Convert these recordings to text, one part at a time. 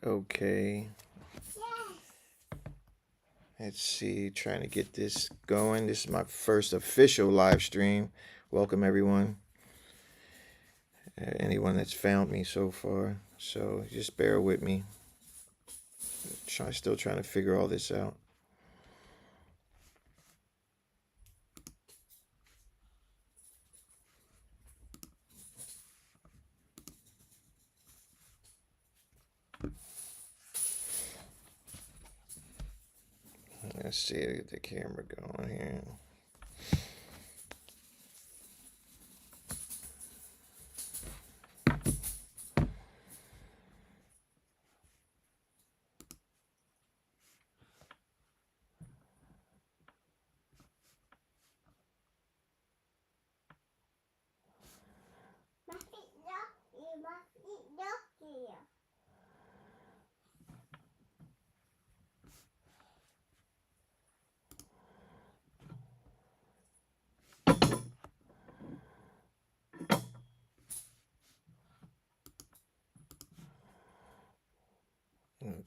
Okay. Let's see. Trying to get this going. This is my first official live stream. Welcome, everyone. Anyone that's found me so far. So just bear with me. Still trying to figure all this out. Let's see. Get the camera going here.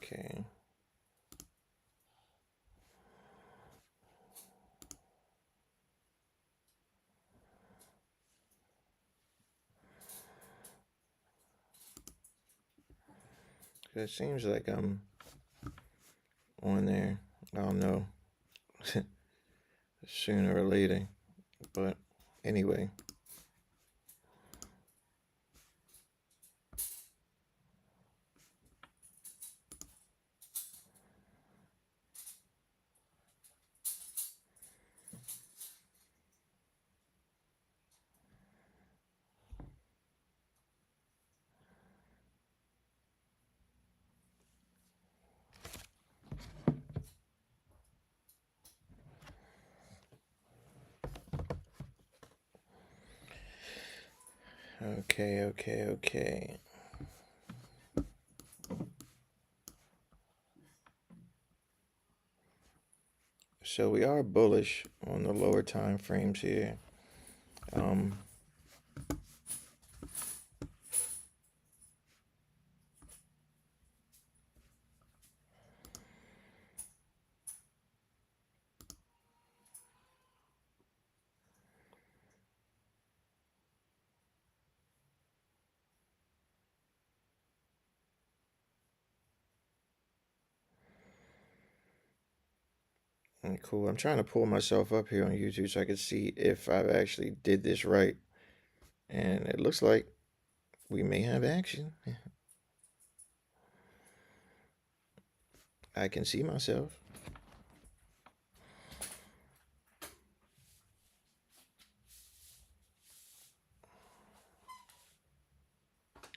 Okay. It seems like I'm on there. I don't know. Sooner or later. But anyway. Okay. So we are bullish on the lower time frames here. Cool. I'm trying to pull myself up here on YouTube so I can see if I've actually did this right. And it looks like we may have action. I can see myself.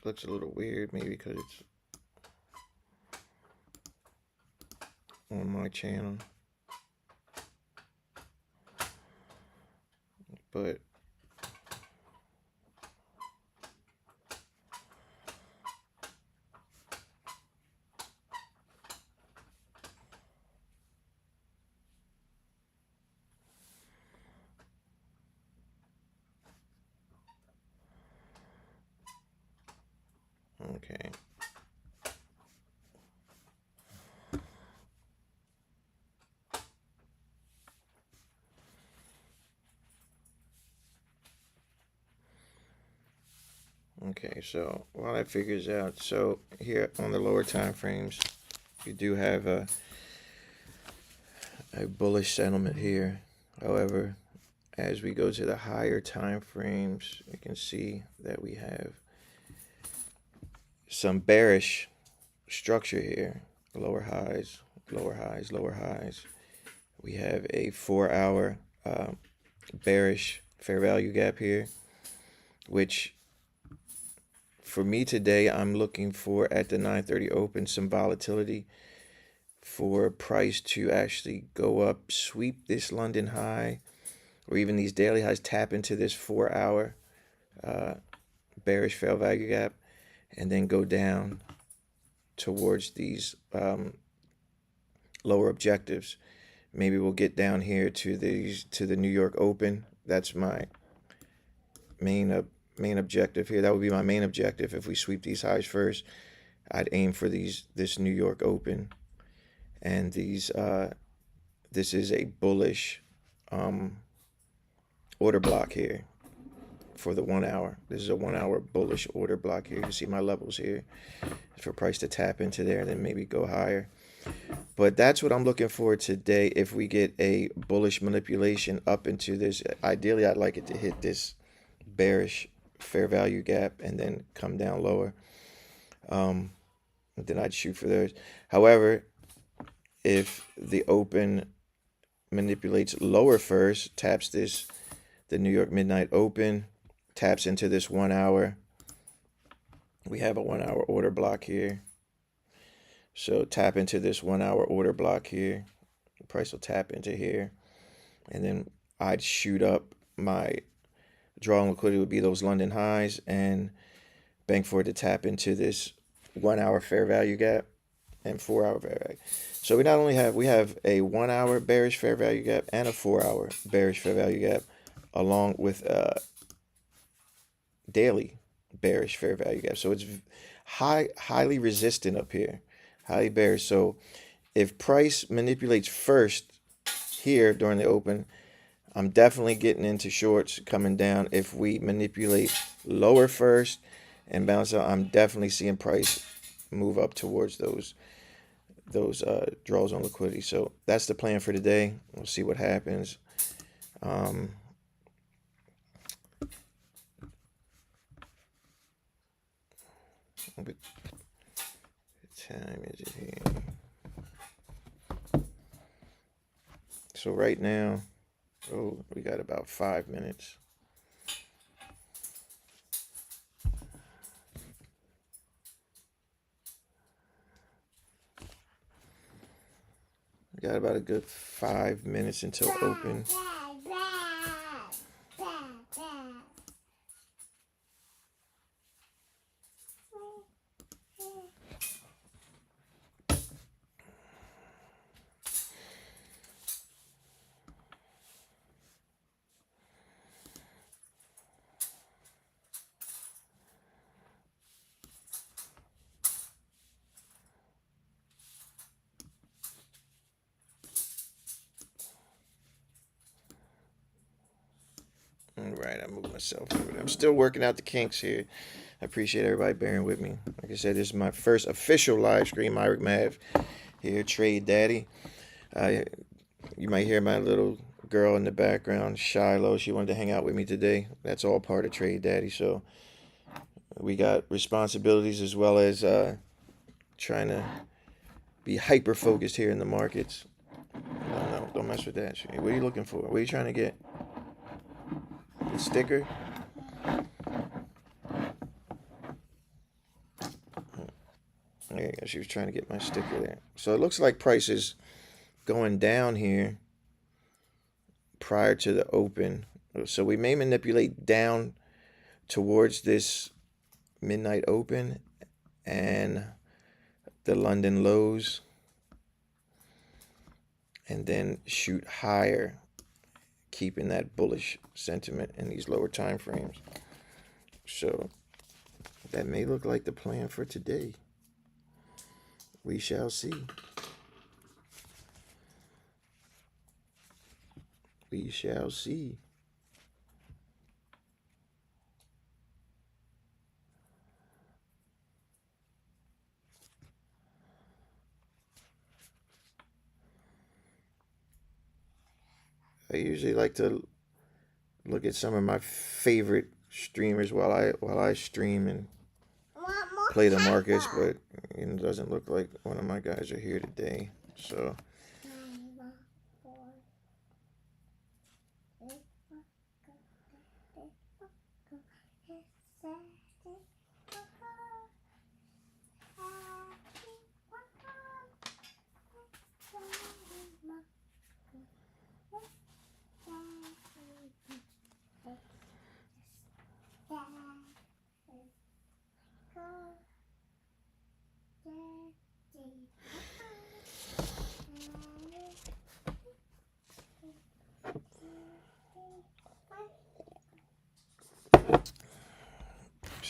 Looks a little weird, maybe because it's on my channel. But okay. Okay, so while that figures out, so here on the lower time frames, you do have a bullish sentiment here. However, as we go to the higher time frames, you can see that we have some bearish structure here. Lower highs, lower highs, lower highs. We have a 4-hour bearish fair value gap here, which for me today, I'm looking for at the 9:30 open some volatility for price to actually go up, sweep this London high, or even these daily highs, tap into this 4-hour bearish fair value gap, and then go down towards these lower objectives. Maybe we'll get down here to the New York Open. That's my main objective here. That would be my main objective if we sweep these highs first. I'd aim for this New York Open, and this is a bullish order block here for the 1 hour. This is a 1 hour bullish order block here. You see my levels here for price to tap into there and then maybe go higher. But that's what I'm looking for today. If we get a bullish manipulation up into this, ideally I'd like it to hit this bearish fair value gap and then come down lower. Then I'd shoot for those. However, if the open manipulates lower first, taps the New York Midnight Open, taps into this 1 hour. We have a 1 hour order block here. So tap into this 1 hour order block here. The price will tap into here. And then I'd shoot up. My draw on liquidity would be those London highs and bank for it to tap into this 1 hour fair value gap and 4 hour fair value. So we not only have a 1 hour bearish fair value gap and a 4 hour bearish fair value gap, along with daily bearish fair value gap. So it's highly resistant up here, highly bearish. So if price manipulates first here during the open, I'm definitely getting into shorts coming down. If we manipulate lower first and bounce out, I'm definitely seeing price move up towards those draws on liquidity. So that's the plan for today. We'll see what happens. What time is it here? So right now, we got about 5 minutes. We got about a good 5 minutes until open. All right, I moved myself over there. I'm still working out the kinks here. I appreciate everybody bearing with me. Like I said, this is my first official live stream. Myrick Mav here, Trade Daddy. You might hear my little girl in the background, Shiloh. She wanted to hang out with me today. That's all part of Trade Daddy. So we got responsibilities as well as trying to be hyper focused here in the markets. No, don't mess with that. What are you looking for? What are you trying to get? The sticker? There you go. She was trying to get my sticker there. So it looks like price is going down here prior to the open. So we may manipulate down towards this midnight open and the London lows, and then shoot higher, keeping that bullish sentiment in these lower time frames. So that may look like the plan for today. We shall see. We shall see. I usually like to look at some of my favorite streamers while I stream and play the markets, but it doesn't look like one of my guys are here today. So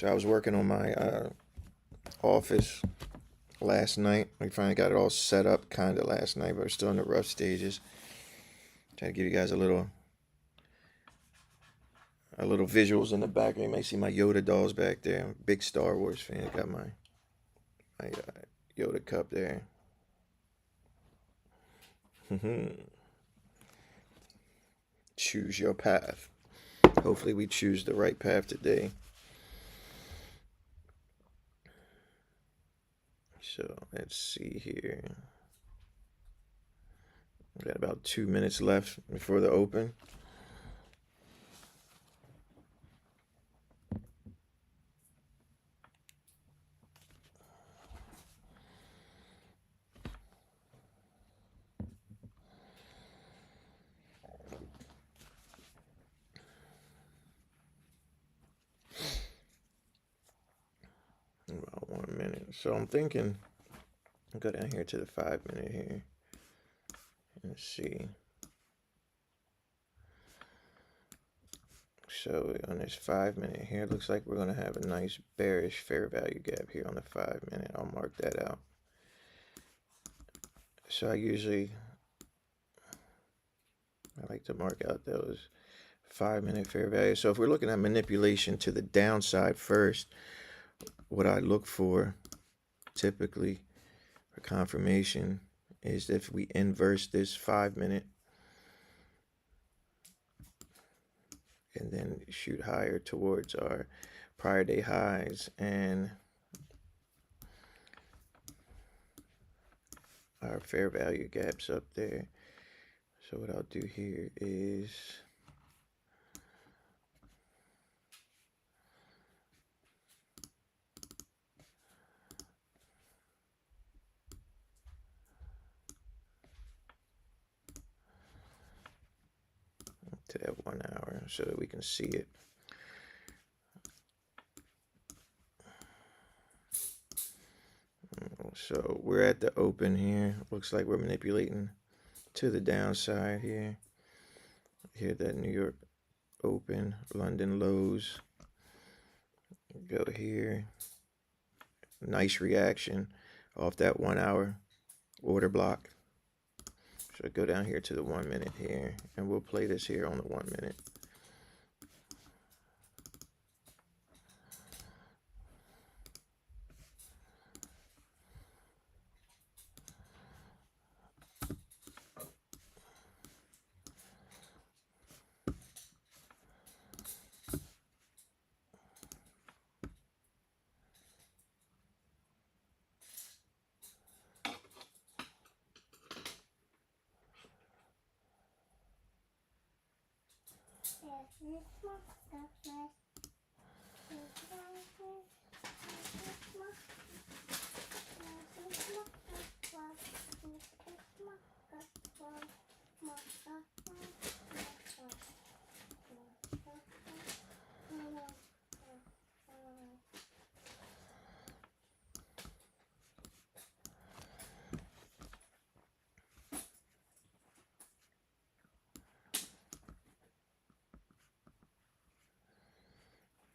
I was working on my office last night. We finally got it all set up kind of last night, but we're still in the rough stages. Trying to give you guys a little visuals in the background. You may see my Yoda dolls back there. I'm a big Star Wars fan. Got my Yoda cup there. Choose your path. Hopefully we choose the right path today. So let's see here. We got about 2 minutes left before the open. About 1 minute. So I'm thinking I'll go down here to the 5 minute here. Let's see. So on this 5 minute here, it looks like we're going to have a nice bearish fair value gap here on the 5 minute. I'll mark that out. So I like to mark out those 5 minute fair value. So if we're looking at manipulation to the downside first, what I look for typically for confirmation is if we inverse this 5 minute and then shoot higher towards our prior day highs and our fair value gaps up there. So what I'll do here is to that 1 hour so that we can see it. So we're at the open here. Looks like we're manipulating to the downside here. Here that New York open, London lows. Go here. Nice reaction off that 1 hour order block. So go down here to the 1 minute here, and we'll play this here on the 1 minute.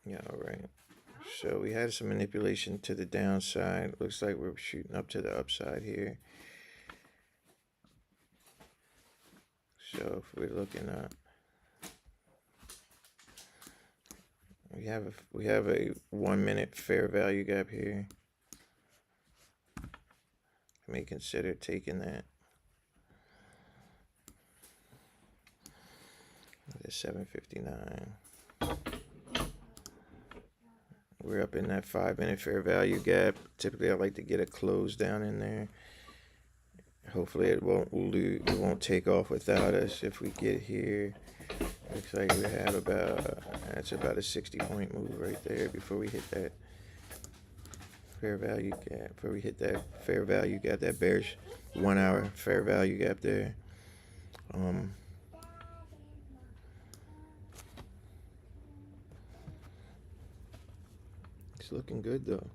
Yeah, all right. So we had some manipulation to the downside. Looks like we're shooting up to the upside here. So if we're looking at, we have a 1 minute fair value gap here. I may consider taking that. At 7:59. We're up in that 5 minute fair value gap. Typically, I like to get a close down in there. Hopefully, it won't take off without us. If we get here, looks like we have that's about a 60-point move right there before we hit that fair value gap. Before we hit that fair value gap, that bearish 1 hour fair value gap there. It's looking good though.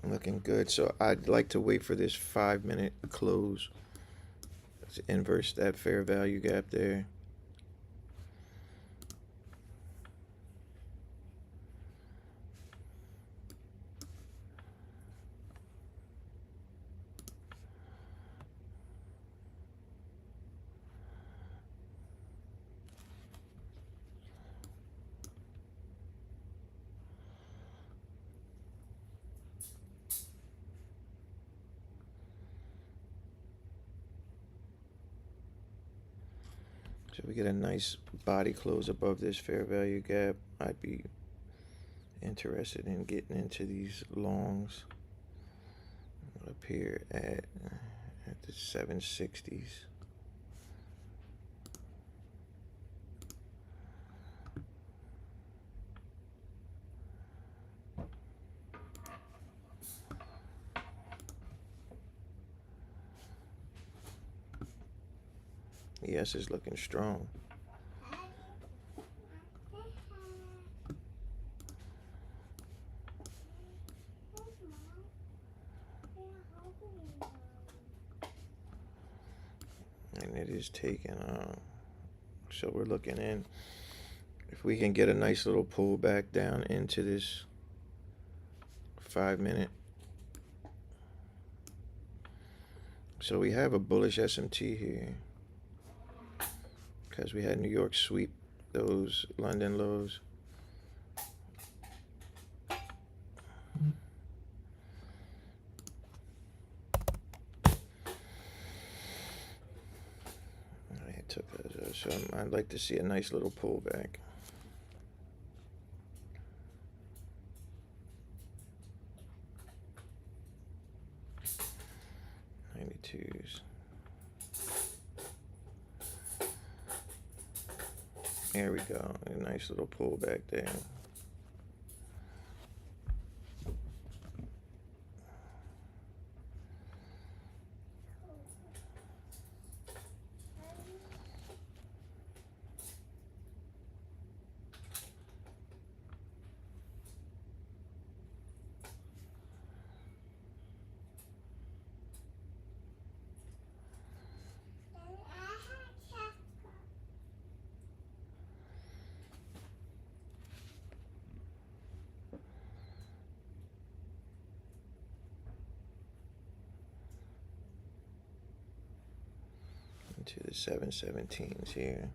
Looking good. So I'd like to wait for this 5 minute close to inverse that fair value gap there. So we get a nice body close above this fair value gap. I'd be interested in getting into these longs up here at the 760s. Yes, it's looking strong. And it is taking, so we're looking in, if we can get a nice little pullback down into this 5 minute. So we have a bullish SMT here because we had New York sweep those London lows. I took those, so I'd like to see a nice little pullback. There we go. A nice little pullback there. Into the 717s here.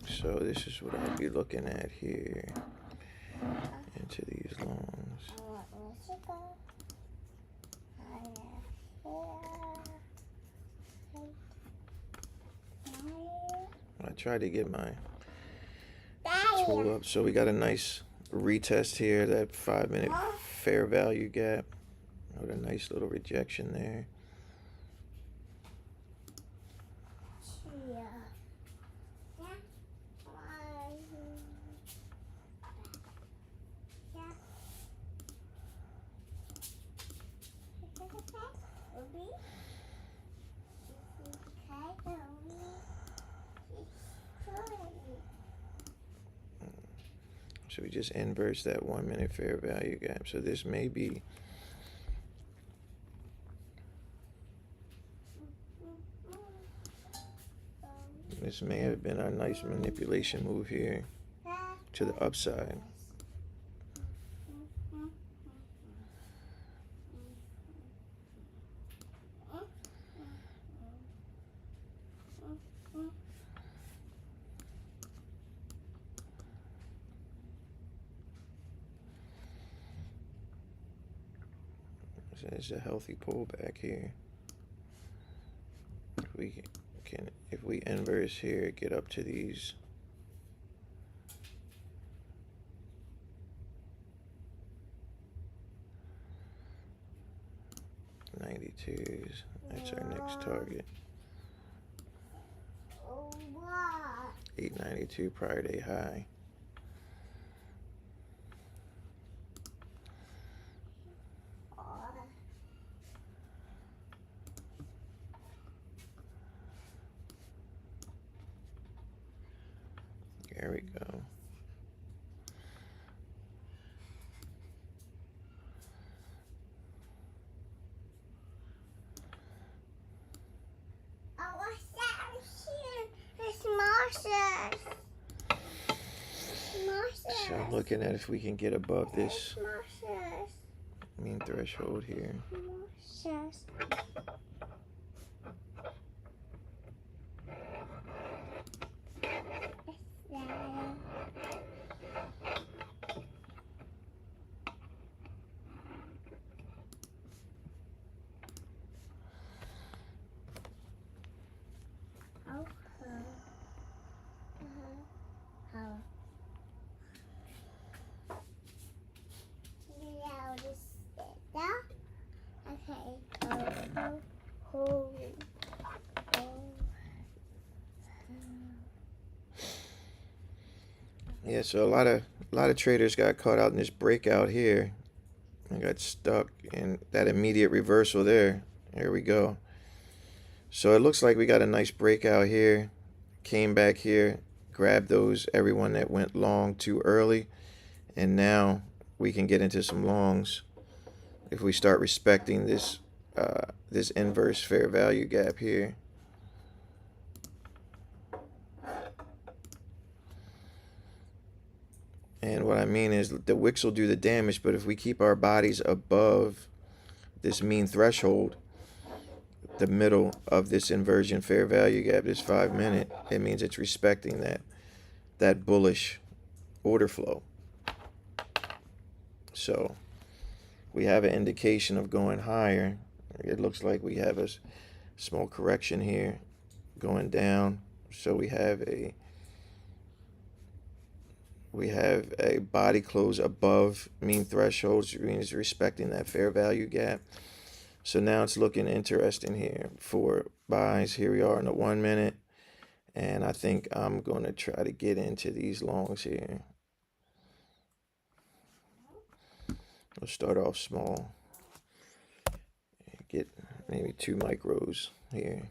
So this is what I'll be looking at here into these longs. I tried to get my tool up. So we got a nice retest here, that 5 minute fair value gap. With a nice little rejection there. So we just inverse that 1 minute fair value gap. So this may be this may have been a nice manipulation move here to the upside. So it's a healthy pullback here. If we inverse here, get up to these 92s, that's our next target. 892 prior day high. There we go. So I'm looking at if we can get above this mean threshold here. Yeah, so a lot of traders got caught out in this breakout here and got stuck in that immediate reversal there. Here we go. So it looks like we got a nice breakout here. Came back here, grabbed everyone that went long too early, and now we can get into some longs if we start respecting this inverse fair value gap here. And what I mean is the wicks will do the damage, but if we keep our bodies above this mean threshold, the middle of this inversion fair value gap, this 5-minute, it means it's respecting that bullish order flow. So we have an indication of going higher. It looks like we have a small correction here going down. So we have a body close above mean thresholds, which means respecting that fair value gap. So now it's looking interesting here for buys. Here we are in the 1-minute, and I think I'm going to try to get into these longs here. We'll start off small. Get maybe 2 micros here.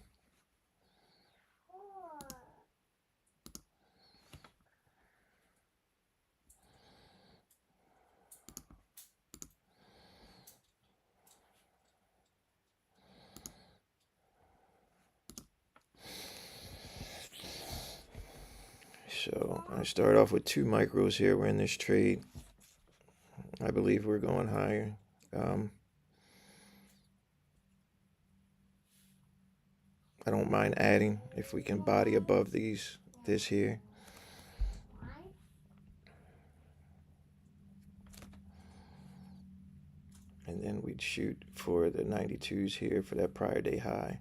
So I start off with 2 micros here. We're in this trade. I believe we're going higher. I don't mind adding if we can body above this here. And then we'd shoot for the 92s here for that prior day high.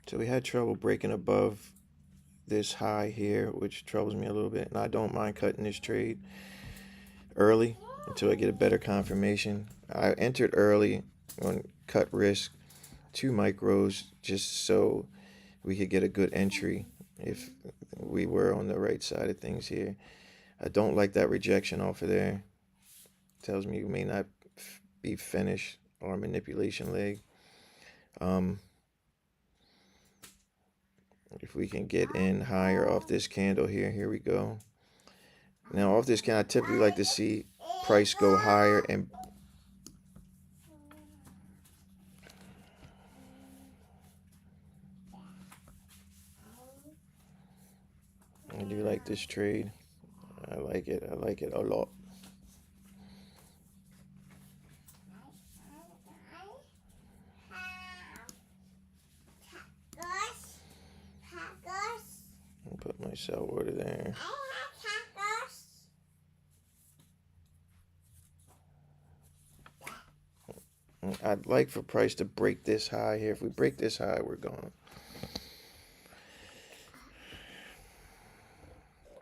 So we had trouble breaking above this high here, which troubles me a little bit. And I don't mind cutting this trade early until I get a better confirmation. I entered early on cut risk 2 micros just so we could get a good entry if we were on the right side of things here. I don't like that rejection off of there. Tells me you may not be finished or manipulation leg. If we can get in higher off this candle here we go. Now off this candle, I typically like to see price go higher and I do like this trade. I like it a lot. I'll put my sell order there. I'd like for price to break this high here. If we break this high, we're going.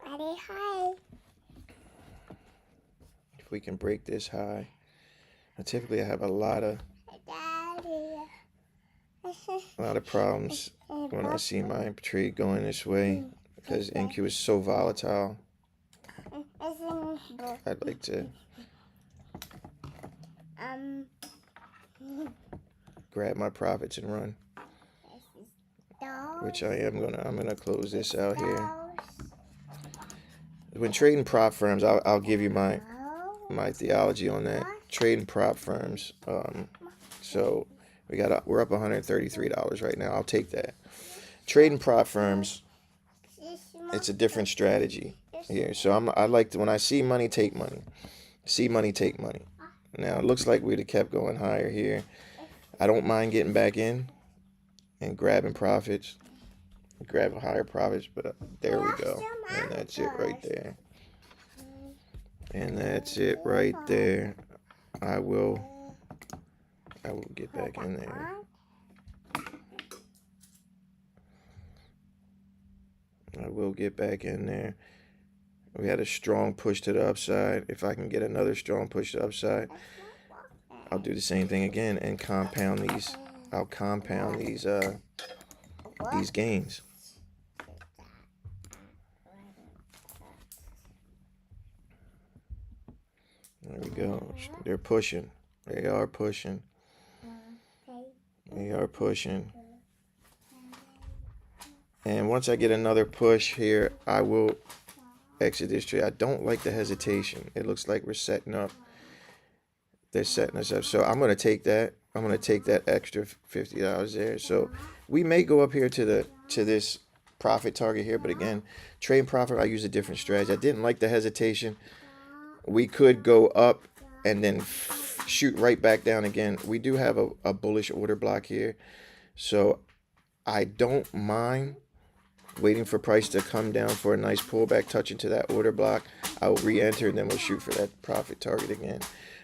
Ready high. If we can break this high, typically I have a lot of problems when I see my trade going this way because NQ is so volatile. I'd like to grab my profits and run, which I'm gonna close this out here. When trading prop firms, I'll give you my theology on that. Trading prop firms, so we're up $133 right now. I'll take that. Trading prop firms, it's a different strategy here. So I like to, when I see money, take money. See money, take money. Now it looks like we'd have kept going higher here. I don't mind getting back in and grabbing profits, grab higher profits, but there we go. And that's it right there. And that's it right there. I will get back in there. I will get back in there. We had a strong push to the upside. If I can get another strong push to the upside, I'll do the same thing again and compound these. I'll compound these gains. There we go. They're pushing. They are pushing. They are pushing. And once I get another push here, I will exit this trade. I don't like the hesitation. It looks like we're setting up. They're setting us up. So I'm going to take that. I'm going to take that extra $50 there. So we may go up here to this profit target here. But again, trade profit, I use a different strategy. I didn't like the hesitation. We could go up and then shoot right back down again. We do have a bullish order block here. So I don't mind waiting for price to come down for a nice pullback, touch into that order block. I'll re-enter and then we'll shoot for that profit target again.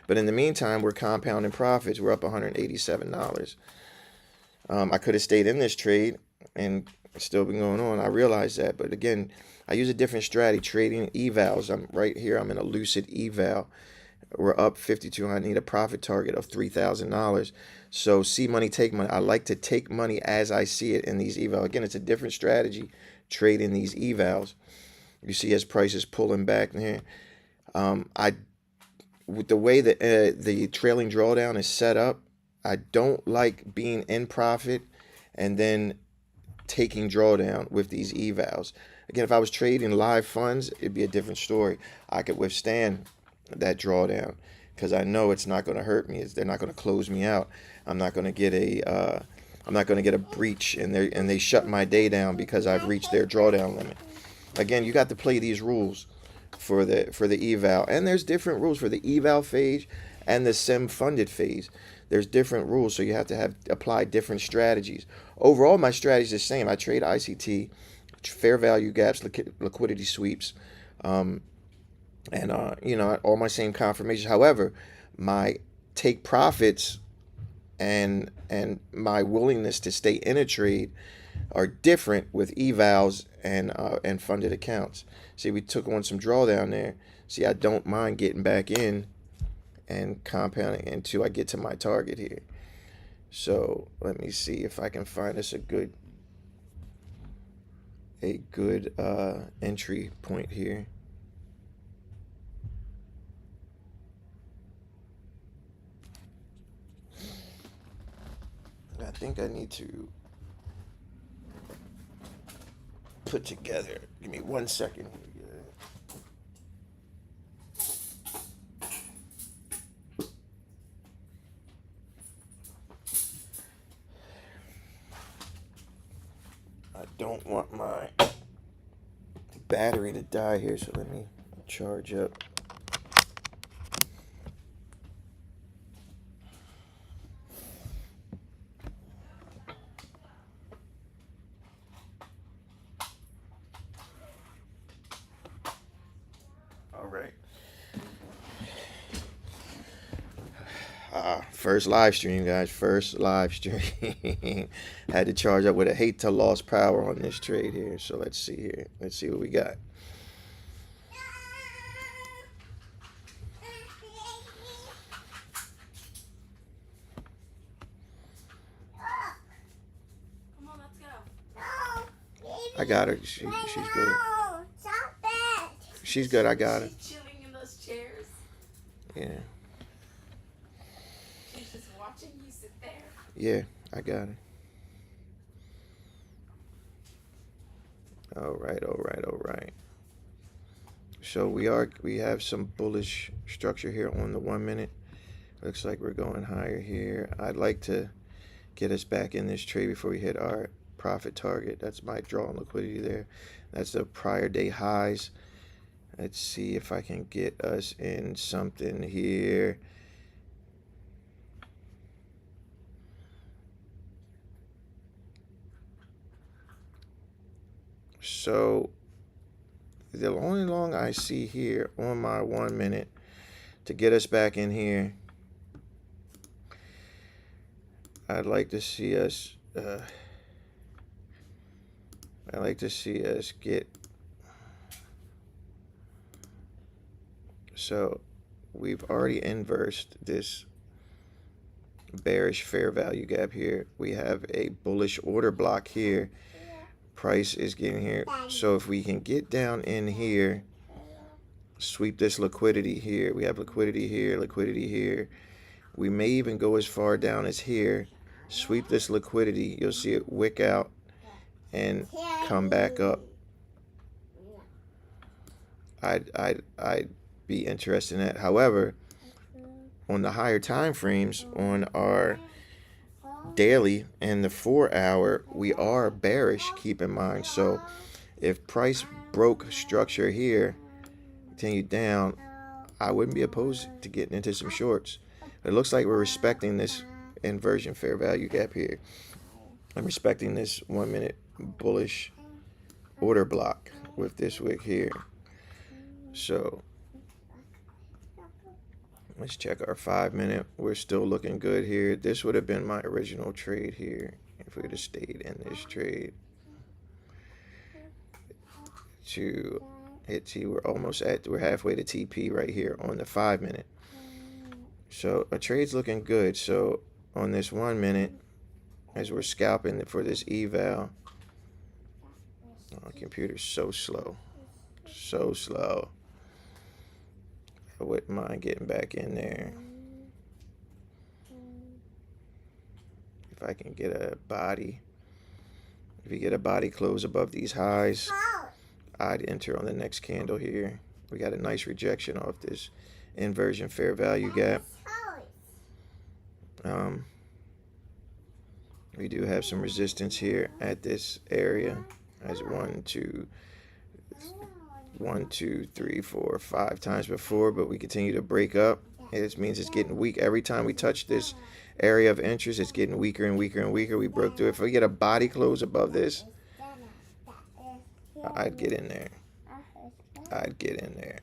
But in the meantime, we're compounding profits. We're up $187. I could have stayed in this trade and still been going on. I realize that. But again, I use a different strategy, trading evals. I'm right here. I'm in a lucid eval. We're up 52. I need a profit target of $3,000. So see money, take money. I like to take money as I see it in these evals. Again, it's a different strategy, trading these evals. You see as price is pulling back here. With the way that the trailing drawdown is set up, I don't like being in profit and then taking drawdown with these evals. Again, if I was trading live funds, it'd be a different story. I could withstand that drawdown because I know it's not going to hurt me. They're not going to close me out. I'm not going to get a breach and they shut my day down because I've reached their drawdown limit. Again, you got to play these rules for the eval, and there's different rules for the eval phase and the sim funded phase. There's different rules, so you have to apply different strategies. Overall, my strategy is the same. I trade ICT, fair value gaps, liquidity sweeps, and all my same confirmations. However, my take profits and my willingness to stay in a trade are different with evals and funded accounts. See, we took on some drawdown there. See, I don't mind getting back in and compounding until I get to my target here. So let me see if I can find us a good entry point here. I think I need to put together. Give me 1 second. I don't want my battery to die here, so let me charge up. All right. First live stream, guys. First live stream. Had to charge up with a hate to lost power on this trade here. So let's see here. Let's see what we got. Come on, let's go. I got her. She's good. She's good. I got her. She's chilling in those chairs. Yeah. She's just watching you sit there. Yeah, I got it. All right. So we have some bullish structure here on the 1 minute. Looks like we're going higher here. I'd like to get us back in this trade before we hit our profit target. That's my draw on liquidity there. That's the prior day highs. Let's see if I can get us in something here. So the only long I see here on my 1 minute to get us back in here, I'd like to see us I like to see us get, so we've already inversed this bearish fair value gap here. We have a bullish order block here. Price is getting here. So if we can get down in here, sweep this liquidity here. We have liquidity here, liquidity here. We may even go as far down as here. Sweep this liquidity. You'll see it wick out and come back up. I'd be interested in that. However, on the higher time frames, on our daily and the 4 hour, we are bearish, keep in mind. So if price broke structure here, continue down, I wouldn't be opposed to getting into some shorts. It looks like we're respecting this inversion fair value gap here. I'm respecting this 1 minute bullish order block with this wick here. So let's check our 5 minute. We're still looking good here. This would have been my original trade here if we would have stayed in this trade. To hit T, we're halfway to TP right here on the 5 minute. So a trade's looking good. So on this 1 minute, as we're scalping for this eval, oh, computer's so slow, so slow. I wouldn't mind getting back in there. If I can get a body, if you get a body close above these highs, I'd enter on the next candle here. We got a nice rejection off this inversion fair value gap. We do have some resistance here at this area as 1, 2, 3, 4, 5 times before, but we continue to break up. It means it's getting weak. Every time we touch this area of interest, it's getting weaker and weaker and weaker. We broke through it. If we get a body close above this, I'd get in there. I'd get in there.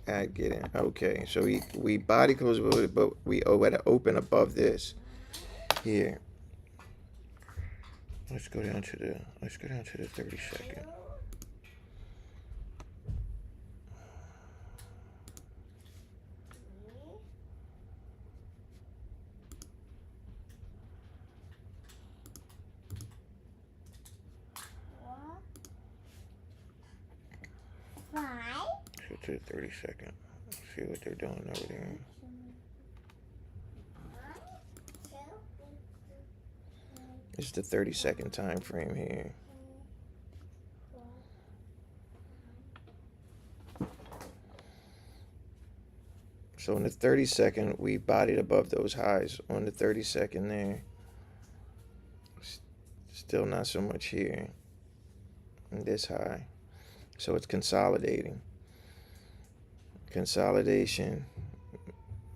I'd get in. Okay, so we body close above it, but we had to open above this here. Let's go down to the 30-second. So to the 30-second. See what they're doing over there. This is the 30-second time frame here. So in the 30-second, we bodied above those highs on the 30-second there. Still not so much here in this high. So it's consolidating. Consolidation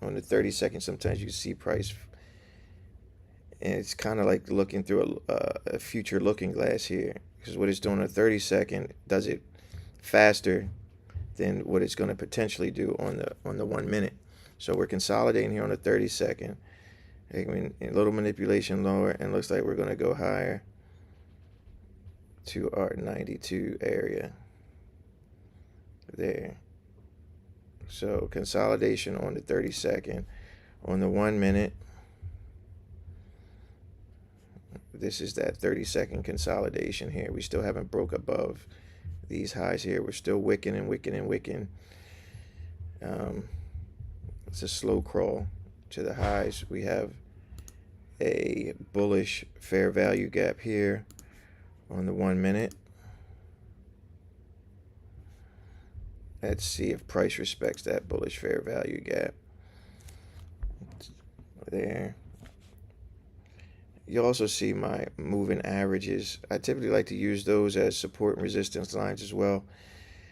on the 30-second. Sometimes you see price, and it's kind of like looking through a future looking glass here, because what it's doing on the 30-second does it faster than what it's going to potentially do on the 1 minute. So we're consolidating here on the 30-second. I mean, a little manipulation lower, and looks like we're going to go higher to our 92 area there. So consolidation on the 30-second. On the 1 minute, this is that 30-second consolidation here. We still haven't broke above these highs here. We're still wicking and wicking and wicking. It's a slow crawl to the highs. We have a bullish fair value gap here on the 1 minute. Let's see if price respects that bullish fair value gap. There. You also see my moving averages. I typically like to use those as support and resistance lines as well.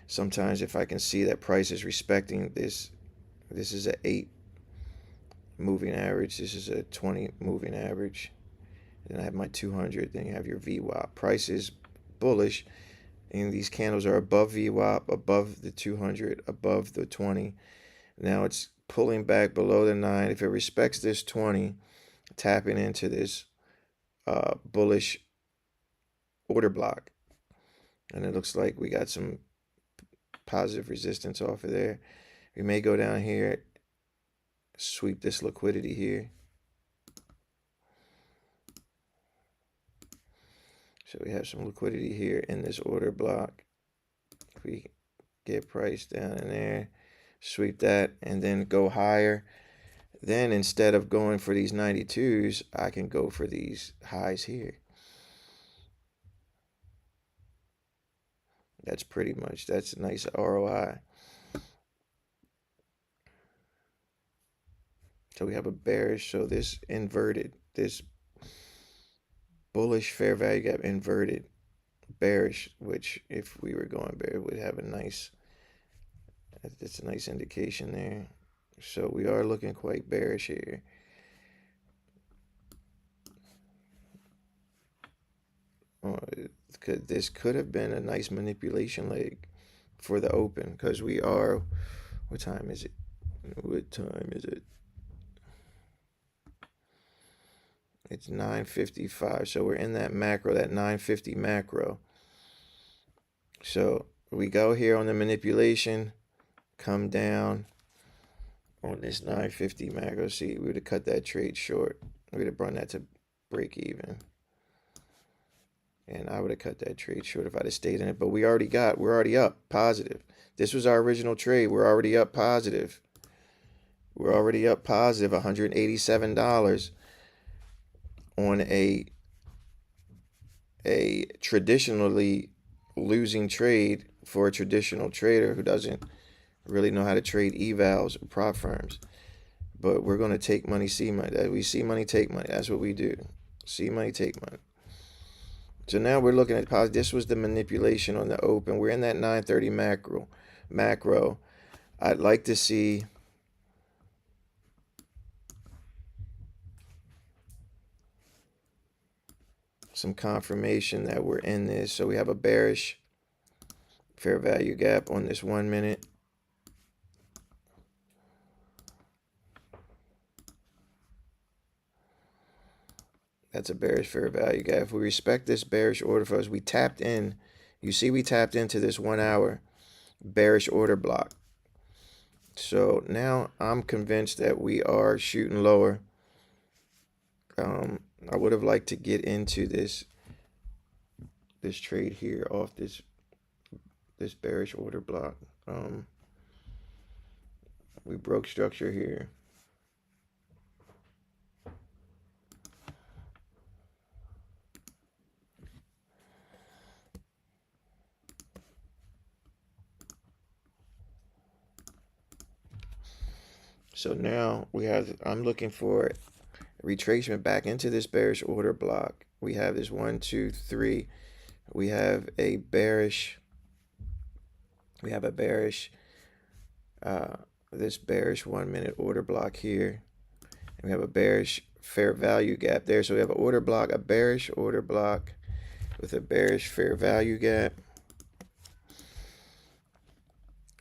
Sometimes if I can see that price is respecting this, this is an 8 moving average. This is a 20 moving average. Then I have my 200. Then you have your VWAP. Price is bullish. And these candles are above VWAP, above the 200, above the 20. Now it's pulling back below the 9. If it respects this 20, tapping into this bullish order block. And it looks like we got some positive resistance off of there. We may go down here, sweep this liquidity here. So we have some liquidity here in this order block. If we get price down in there, sweep that, and then go higher. Then instead of going for these 92s, I can go for these highs here. That's pretty much, that's a nice ROI. So we have a bearish, so this inverted, this bullish fair value gap inverted bearish, which if we were going bear would have a nice, that's a nice indication there. So we are looking quite bearish here. This could have been a nice manipulation leg for the open, because we are, what time is it? What time is it? It's 9:55. So we're in that macro, that 950 macro. So we go here on the manipulation, come down on this 950 macro. See, we would have cut that trade short. We would have brought that to break even. And I would have cut that trade short if I'd have stayed in it. But we're already up positive. This was our original trade. We're already up positive. We're already up positive $187 on a traditionally losing trade for a traditional trader who doesn't really know how to trade evals or prop firms. But we're going to take money, see money. We see money, take money. That's what we do. See money, take money. So now we're looking at positive. This was the manipulation on the open. We're in that 930 macro. I'd like to see some confirmation that we're in this. So we have a bearish fair value gap on this 1 minute. That's a bearish fair value gap. If we respect this bearish order for us, we tapped in. You see, we tapped into this 1 hour bearish order block. So now I'm convinced that we are shooting lower. I would have liked to get into this trade here off this bearish order block. We broke structure here. So now I'm looking for retracement back into this bearish order block. We have this 1, 2, 3. We have a bearish. This bearish 1 minute order block here. And we have a bearish fair value gap there. So we have an order block, a bearish order block with a bearish fair value gap.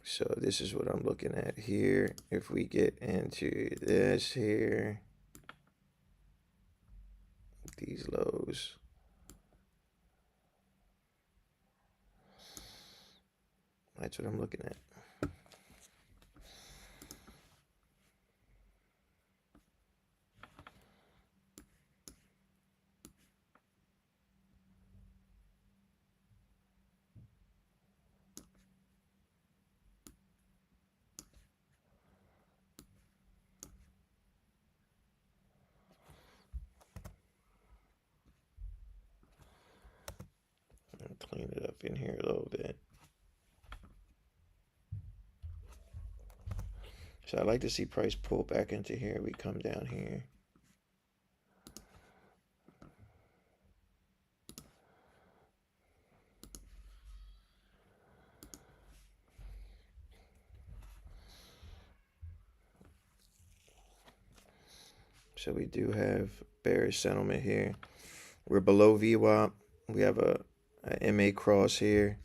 So this is what I'm looking at here. If we get into this here, these lows, that's what I'm looking at. Clean it up in here a little bit. So I'd like to see price pull back into here. We come down here. So we do have bearish settlement here. We're below VWAP. We have a MA cross here.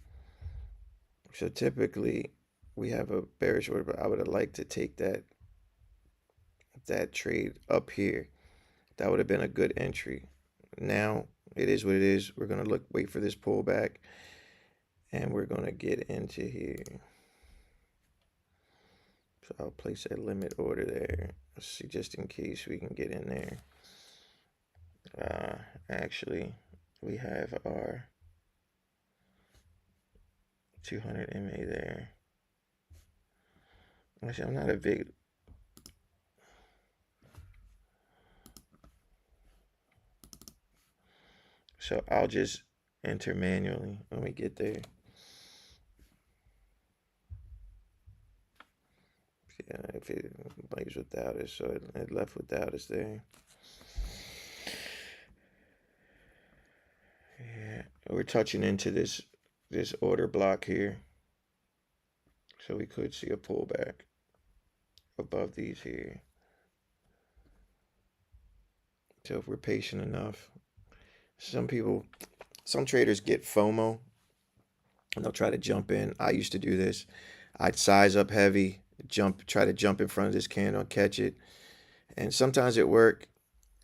So typically we have a bearish order, but I would have liked to take that trade up here. That would have been a good entry. now it is what it is. We're going to wait for this pullback, and we're going to get into here. So I'll place a limit order there. Let's see, just in case we can get in there. Actually, we have our 200 MA there. Actually, I'm not a big... So I'll just enter manually when we get there. Yeah, if it leaves without us, so it left without us there. Yeah, we're touching into this order block here, so we could see a pullback above these here. So if we're patient enough, some traders get FOMO and they'll try to jump in. I used to do this. I'd size up heavy, try to jump in front of this candle and catch it, and sometimes it worked.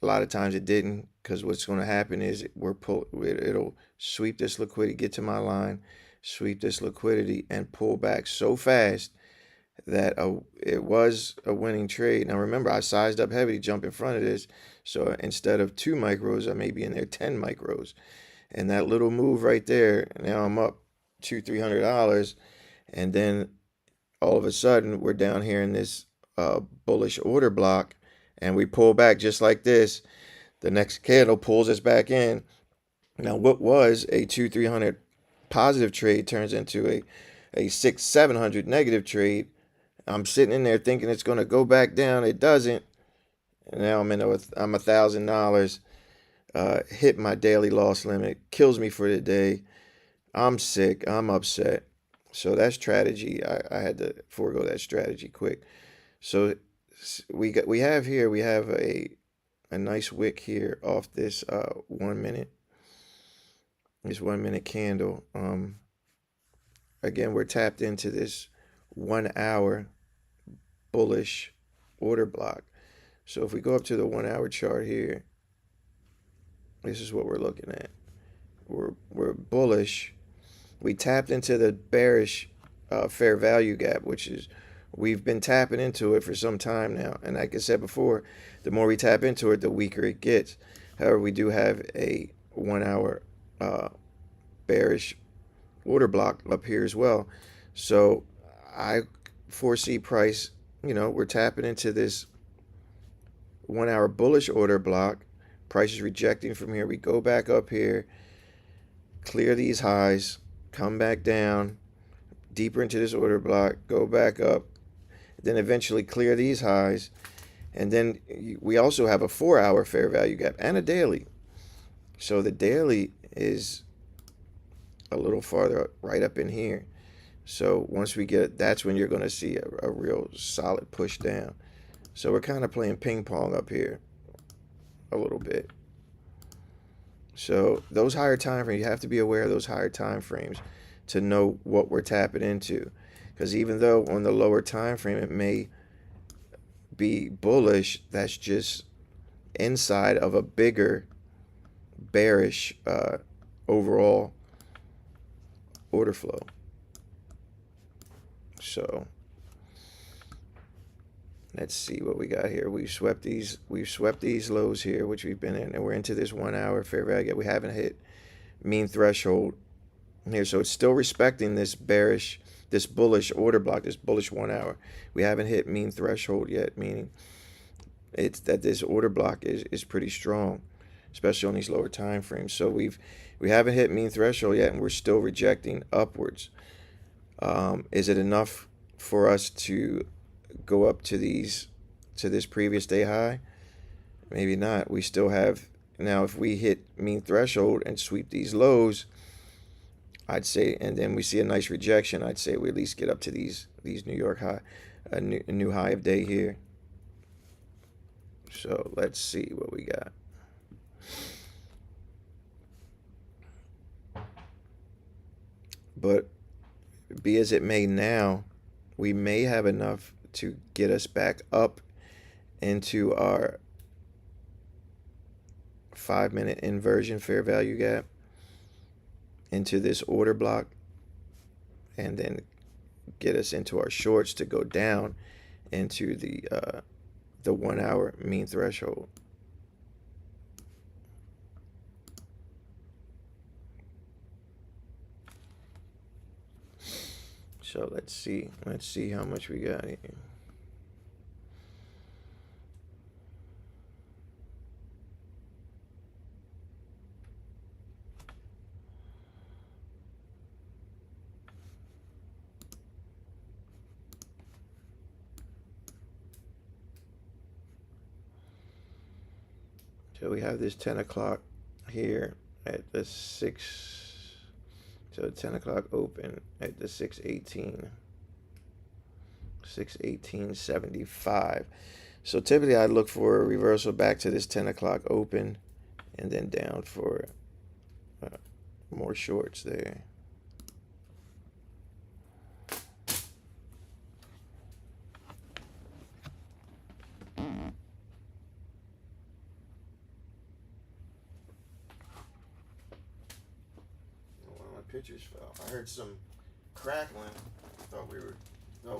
A lot of times it didn't, because what's going to happen is it'll sweep this liquidity, get to my line, sweep this liquidity, and pull back so fast that it was a winning trade. Now remember, I sized up heavy to jump in front of this, so instead of 2 micros, I may be in there 10 micros, and that little move right there, now I'm up $200-300, and then all of a sudden we're down here in this bullish order block, and we pull back just like this. The next candle pulls us back in. Now what was a 200-300 positive trade turns into a 600-700 negative trade. I'm sitting in there thinking it's going to go back down. It doesn't. And now I'm $1,000. Hit my daily loss limit. Kills me for the day. I'm sick. I'm upset. So that strategy, I had to forego that strategy quick. So we have a nice wick here off this 1 minute. This 1 minute candle. Again, we're tapped into this 1 hour bullish order block. So if we go up to the 1 hour chart here, this is what we're looking at. We're bullish. We tapped into the bearish fair value gap, which is, we've been tapping into it for some time now. And like I said before, the more we tap into it, the weaker it gets. However, we do have a 1 hour bearish order block up here as well. So I foresee price, we're tapping into this 1 hour bullish order block. Price is rejecting from here. We go back up here, clear these highs, come back down, deeper into this order block, go back up, then eventually clear these highs. And then we also have a 4 hour fair value gap and a daily. So the daily is a little farther right up in here. So once we get, that's when you're going to see a real solid push down. So we're kind of playing ping pong up here a little bit. So those higher time frames, you have to be aware of those higher time frames to know what we're tapping into. Because even though on the lower time frame it may be bullish, that's just inside of a bigger bearish overall order flow. So let's see what we got here. We've swept these lows here, which we've been in, and we're into this 1 hour fair value gap. We haven't hit mean threshold here, so it's still respecting this bullish order block, this bullish 1 hour. We haven't hit mean threshold yet, meaning it's that this order block is pretty strong, especially on these lower time frames. So we haven't hit mean threshold yet, and we're still rejecting upwards. Is it enough for us to go up to this previous day high? Maybe not. We still have, now if we hit mean threshold and sweep these lows, I'd say, and then we see a nice rejection, I'd say we at least get up to these New York high, a new high of day here. So let's see what we got. But be as it may now, we may have enough to get us back up into our 5-minute inversion fair value gap into this order block, and then get us into our shorts to go down into the 1 hour mean threshold. So let's see how much we got here. So we have this 10 o'clock here at the 6. So 10 o'clock open at the 618. 618.75. So typically I look for a reversal back to this 10 o'clock open and then down for more shorts there. Pictures fell. I heard some crackling. Thought we were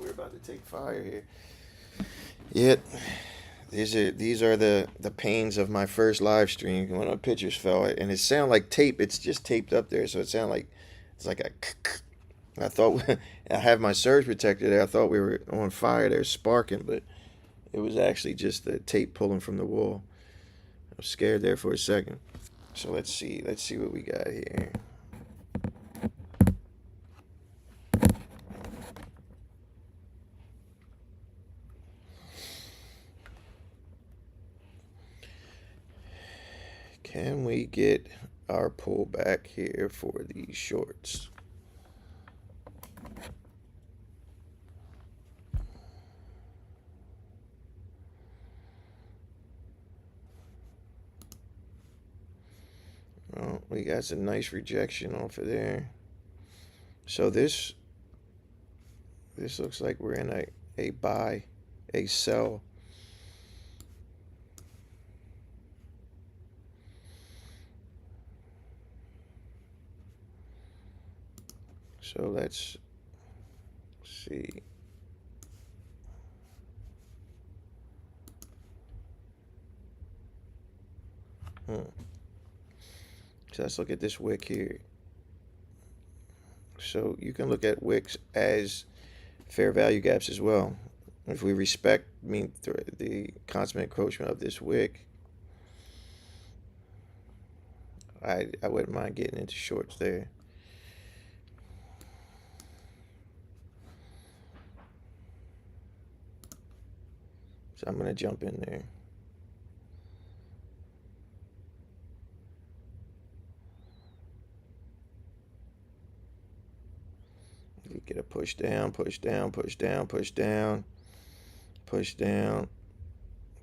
about to take fire here. Yet these are the pains of my first live stream when my pictures fell, and it sounded like tape. It's just taped up there, so it sounded like it's like a. I thought I have my surge protector there. I thought we were on fire there, sparking, but it was actually just the tape pulling from the wall. I was scared there for a second. So let's see what we got here. Can we get our pullback here for these shorts? Well, we got some nice rejection off of there. So this looks like we're in a buy, a sell. So let's see. So let's look at this wick here. So you can look at wicks as fair value gaps as well. If we respect the consummate encroachment of this wick, I wouldn't mind getting into shorts there. So I'm going to jump in there. You get a push down, push down, push down, push down, push down,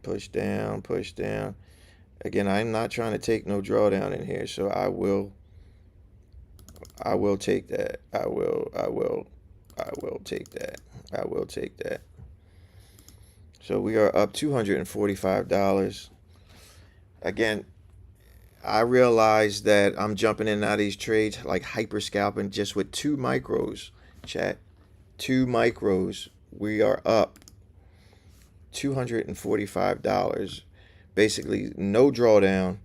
push down, push down. Again, I'm not trying to take no drawdown in here, so I will take that. I will take that. I will take that. So we are up $245. Again, I realize that I'm jumping in and out of these trades like hyper scalping just with 2 micros, chat. 2 micros. We are up $245. Basically, no drawdown.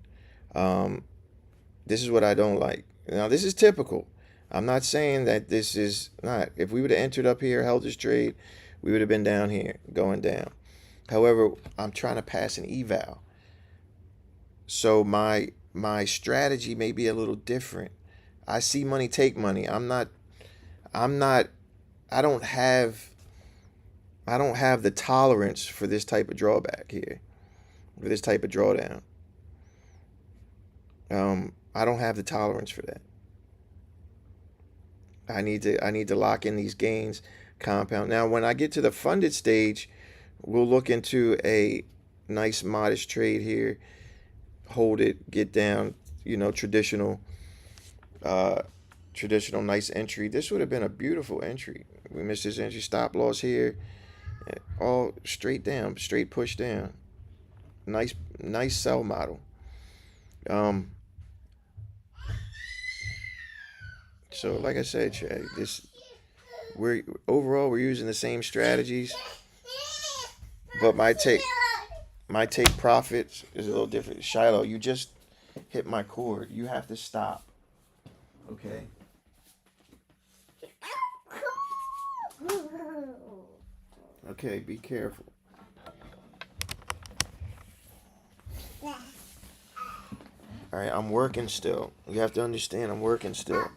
This is what I don't like. Now, this is typical. I'm not saying that this is not. If we would have entered up here, held this trade, we would have been down here, going down. However, I'm trying to pass an eval. So my strategy may be a little different. I see money take money. I don't have the tolerance for this type of drawback here, for this type of drawdown. I don't have the tolerance for that. I need to lock in these gains, compound. Now, when I get to the funded stage, we'll look into a nice modest trade here. Hold it, get down, traditional nice entry. This would have been a beautiful entry. We missed this entry, stop loss here. All straight down, straight push down. Nice sell model. So like I said, Chad, we're using the same strategies, but my take profits is a little different. Shiloh, you just hit my cord. You have to stop. Okay. Okay, be careful. All right, I'm working still. You have to understand, I'm working still.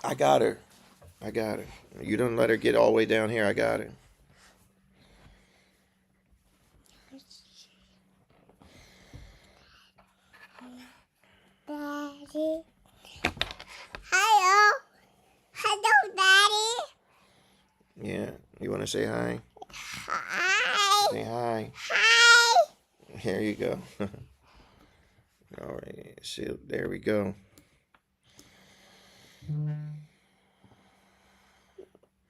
I got her. I got her. You don't let her get all the way down here. I got her. Daddy. Hello. Hello, Daddy. Yeah. You want to say hi? Hi. Say hi. Hi. There you go. All right. See, there we go.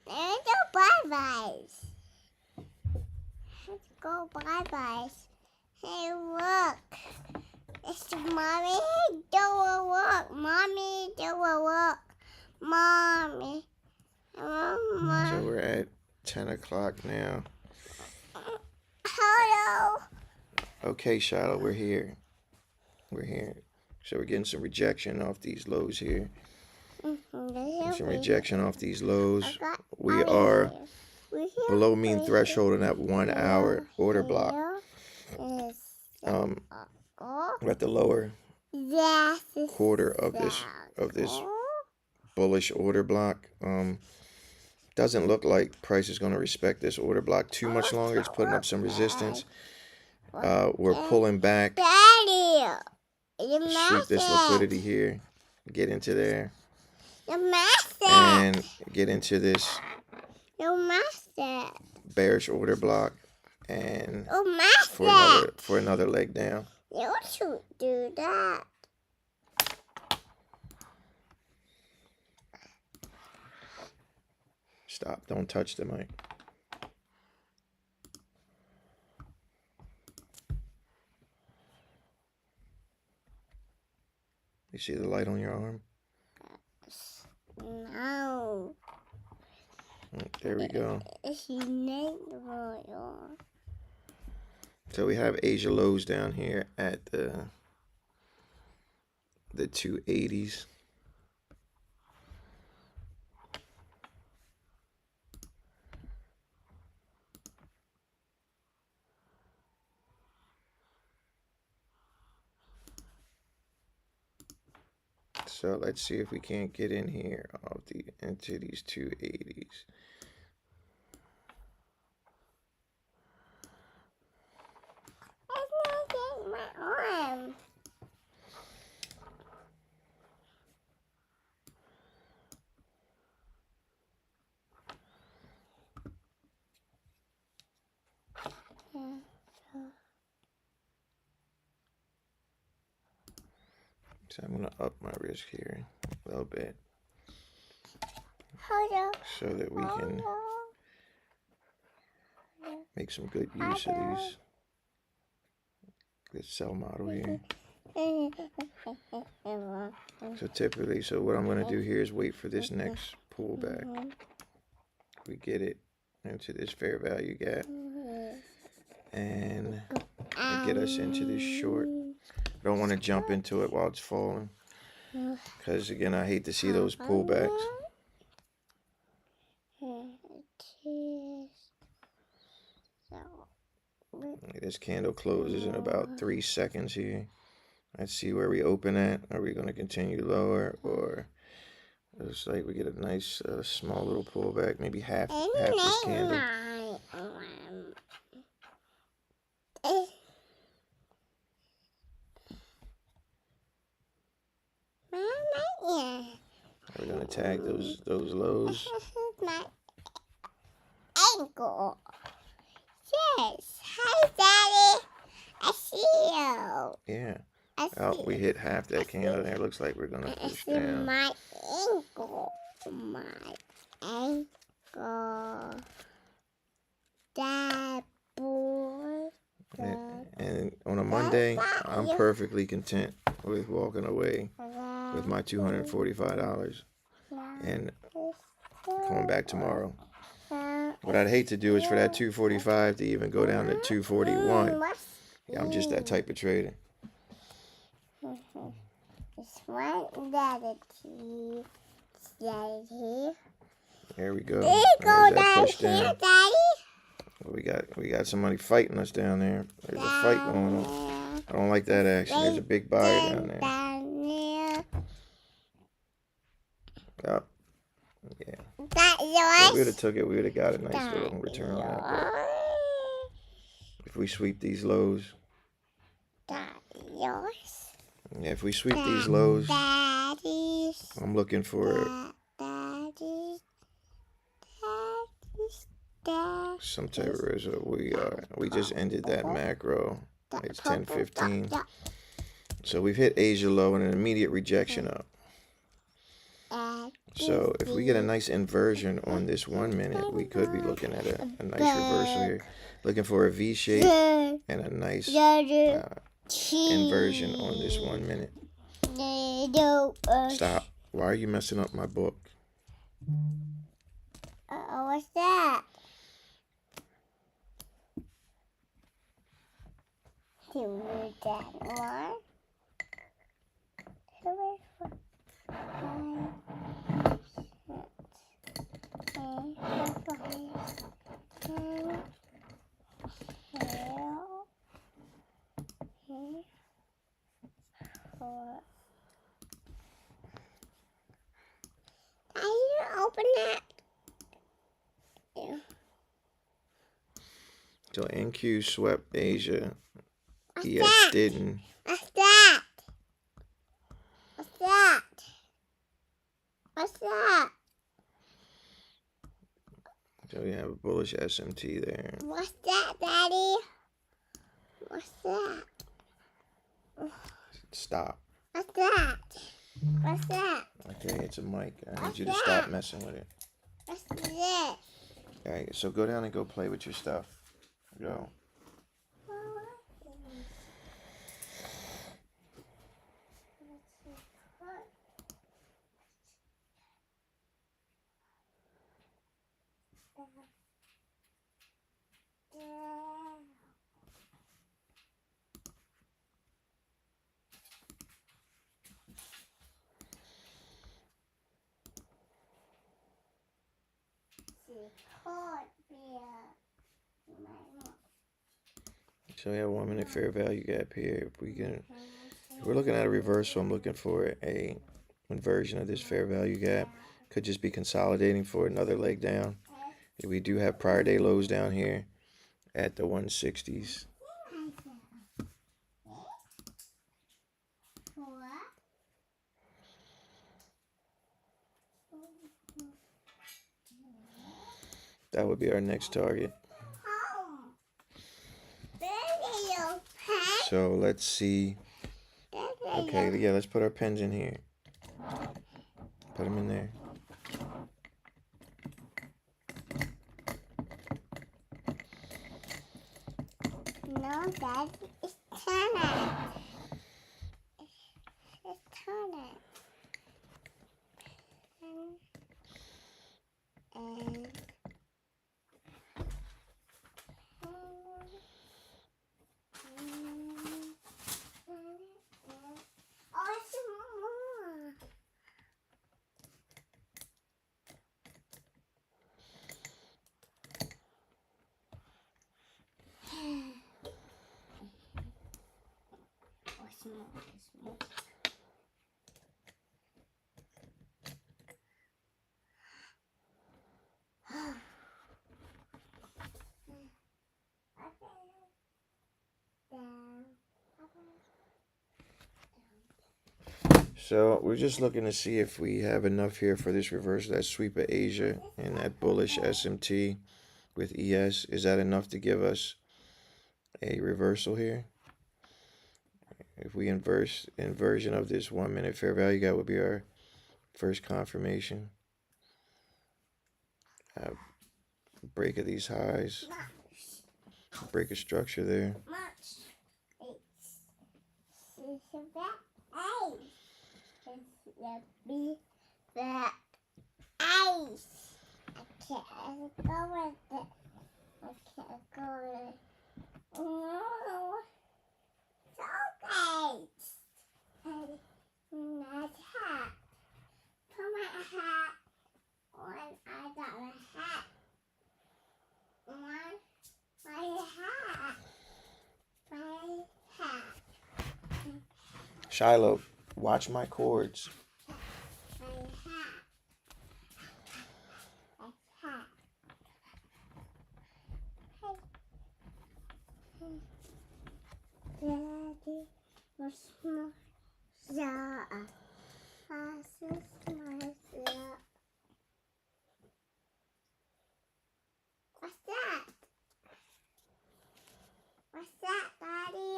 There's no bye-byes. Let's go bye-byes. Hey, look. It's Mommy doing work. Mommy doing work. Mommy. Mama. So we're at 10 o'clock now. Hello. Okay, Shiloh, we're here. We're here. So we're getting some rejection off these lows here. Some rejection off these lows. We are below mean threshold in that 1 hour order block. We're at the lower quarter of this bullish order block. Doesn't look like price is going to respect this order block too much longer. It's putting up some resistance. We're pulling back. Daddy. Shoot this liquidity here. Get into there. You messed it. And get into this You messed it. bearish order block. And You messed it. for another leg down. You should do that. Stop. Don't touch the mic. You see the light on your arm? No. There we go. It's neighbor. So we have Asia lows down here at the 280s. So let's see if we can't get in here into these 280s. It's not getting my arm. So I'm gonna up my risk here a little bit so that we can make some good use of this sell model here. So typically, what I'm gonna do here is wait for this next pullback. We get it into this fair value gap and get us into this short. I don't want to jump into it while it's falling because, again, I hate to see those pullbacks. This candle closes in about 3 seconds here. Let's see where we open at. Are we going to continue lower, or it looks like we get a nice small little pullback, maybe half this candle. We're gonna tag those lows. This is my ankle. Yes. Hi, Daddy. I see you. Yeah. I see Oh, we hit half that candle there. Looks like we're gonna push down. my ankle. My ankle. That boy. And on a Monday, I'm perfectly content with walking away with my $245 and coming back tomorrow. What I'd hate to do is for that 245 to even go down to 241. Yeah, I'm just that type of trader. It's one daddy. There we go. There you There's go, that push Daddy. down. Daddy. We got somebody fighting us down there. There's a fight going on. I don't like that action. There's a big buyer down there. Yep. Yeah. If we would have took it, we would have got a nice little return on that. But if we sweep these lows. Yours. Yeah, if we sweep these lows, Daddy's. I'm looking for some type of result. We just ended that macro. It's 10:15. So we've hit Asia low and an immediate rejection up. So if we get a nice inversion on this 1 minute, we could be looking at a nice reversal here. Looking for a V shape and a nice inversion on this 1 minute. Stop. Why are you messing up my book? What's that? Do you need that one? I didn't open that. Yeah. So NQ swept Asia. What's ES that? didn't. What's that? What's that? What's that? So we have a bullish SMT there. What's that, Daddy? What's that? Stop. What's that? What's that? Okay, it's a mic. I need you to stop messing with it. What's this? All right, so go down and go play with your stuff. Go. So we have 1 minute fair value gap here. If we're looking at a reversal, I'm looking for a inversion of this fair value gap. Could just be consolidating for another leg down. We do have prior day lows down here at the 160s. That would be our next target. So let's see. Okay, yeah, let's put our pens in here. Put them in there. No, Dad, it's turning. It's turning. And oh, it's more. It's more. So we're just looking to see if we have enough here for this reversal, that sweep of Asia and that bullish SMT with ES. Is that enough to give us a reversal here? If we inversion of this 1 minute fair value gap would be our first confirmation. Break of these highs. Break a structure there. Much. It's that ice. It's the big that ice. I can't go with it. I can't go with it. No. So great. And my hat. Put my hat on. I got a hat. On my hat. My hat. Shiloh, watch my chords. My hat. My hat. Daddy was small. Yeah. Fast as my yeah. What's that? What's that, Daddy?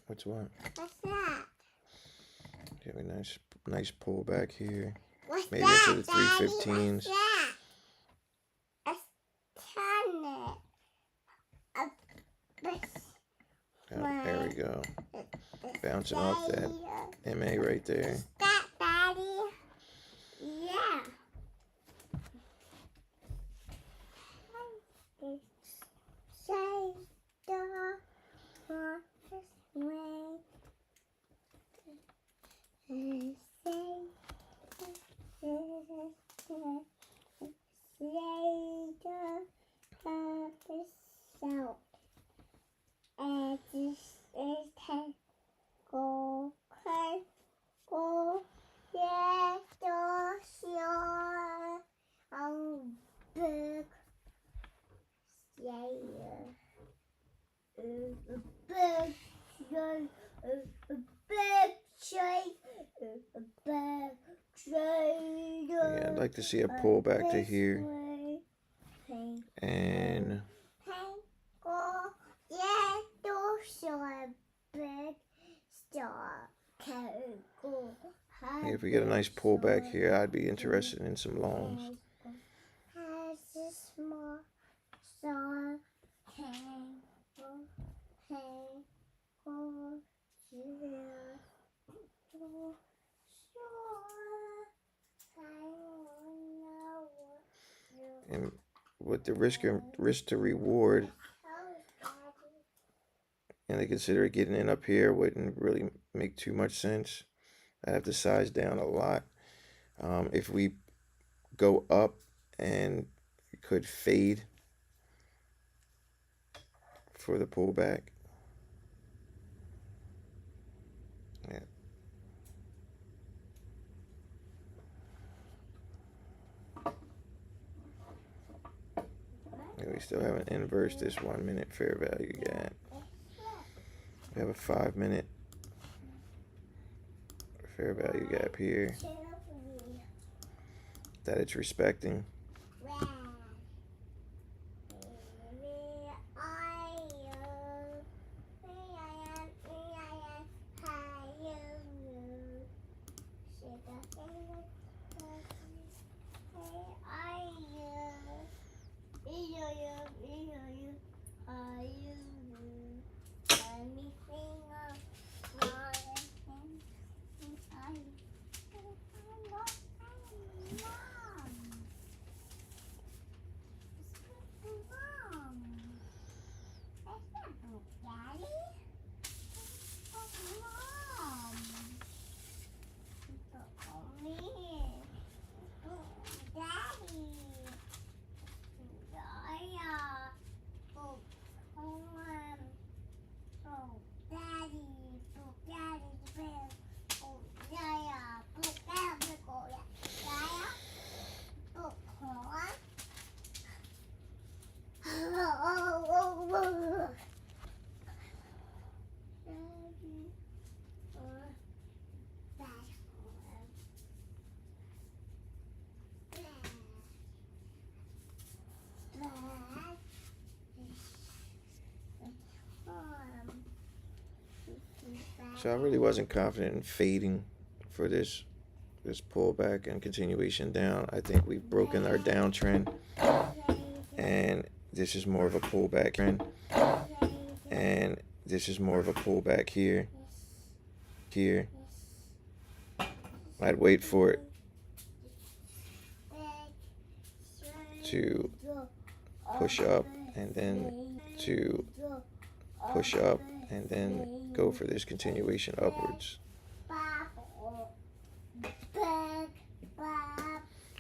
What's what? What's that? Have a nice pull back here. What's Maybe that, into the Daddy? 315s. What's that? It's turnip. Oh, there we go. Bouncing off that MA right there. What's that, Daddy? Yeah. Say the hardest way. Say the hardest sound. And this is go, yeah, sure. Oh, big, yeah, big, big trade, big trade. Yeah, I'd like to see a pull back to here. And if we get a nice pullback here, I'd be interested in some longs. And with the risk to reward, and they consider getting in up here wouldn't really make too much sense. I have to size down a lot. If we go up and could fade for the pullback. Yeah. And we still haven't inversed this 1 minute fair value gap. We have a 5 minute fair value gap here that it's respecting. So I really wasn't confident in fading for this pullback and continuation down. I think we've broken our downtrend, and This is more of a pullback trend, and this is more of a pullback here. I'd wait for it to push up and then go for this continuation upwards. I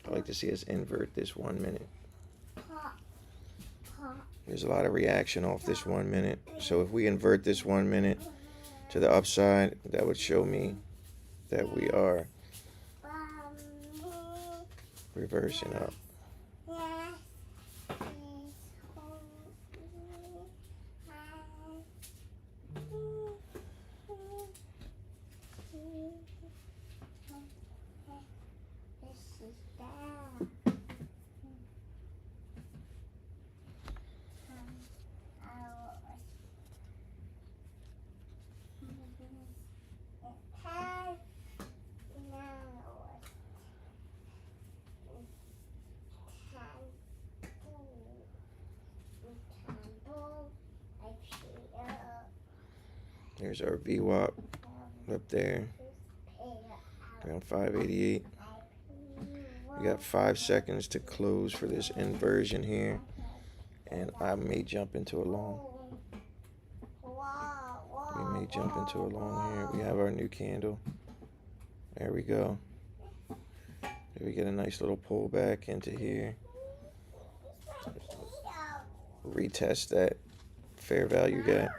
like to see us invert this 1 minute. There's a lot of reaction off this 1 minute. So if we invert this 1 minute to the upside, that would show me that we are reversing up. There's our VWAP up there, around 588. We got 5 seconds to close for this inversion here, and I may jump into a long. We may jump into a long here. We have our new candle. There we go. There we get a nice little pullback into here. Retest that fair value gap.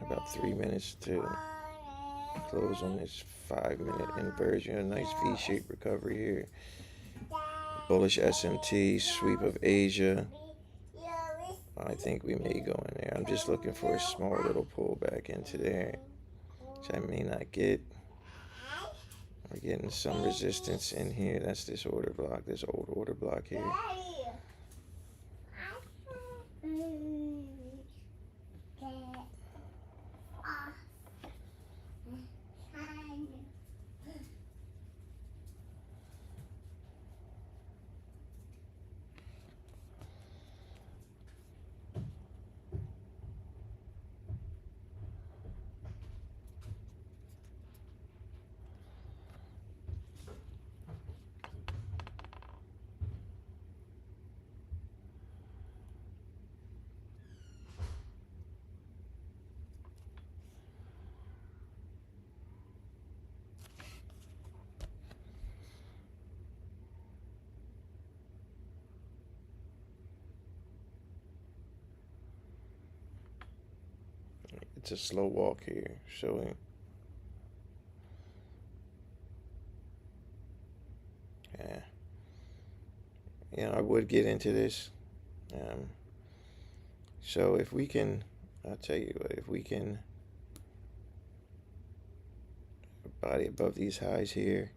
About 3 minutes to close on this 5-minute inversion. A nice V-shaped recovery here. Bullish SMT, sweep of Asia. I think we may go in there. I'm just looking for a small little pullback into there, which I may not get. We're getting some resistance in here. That's this order block, this old order block here. It's a slow walk here, showing. Yeah, I would get into this. So if we can, I'll tell you what, if we can body above these highs here,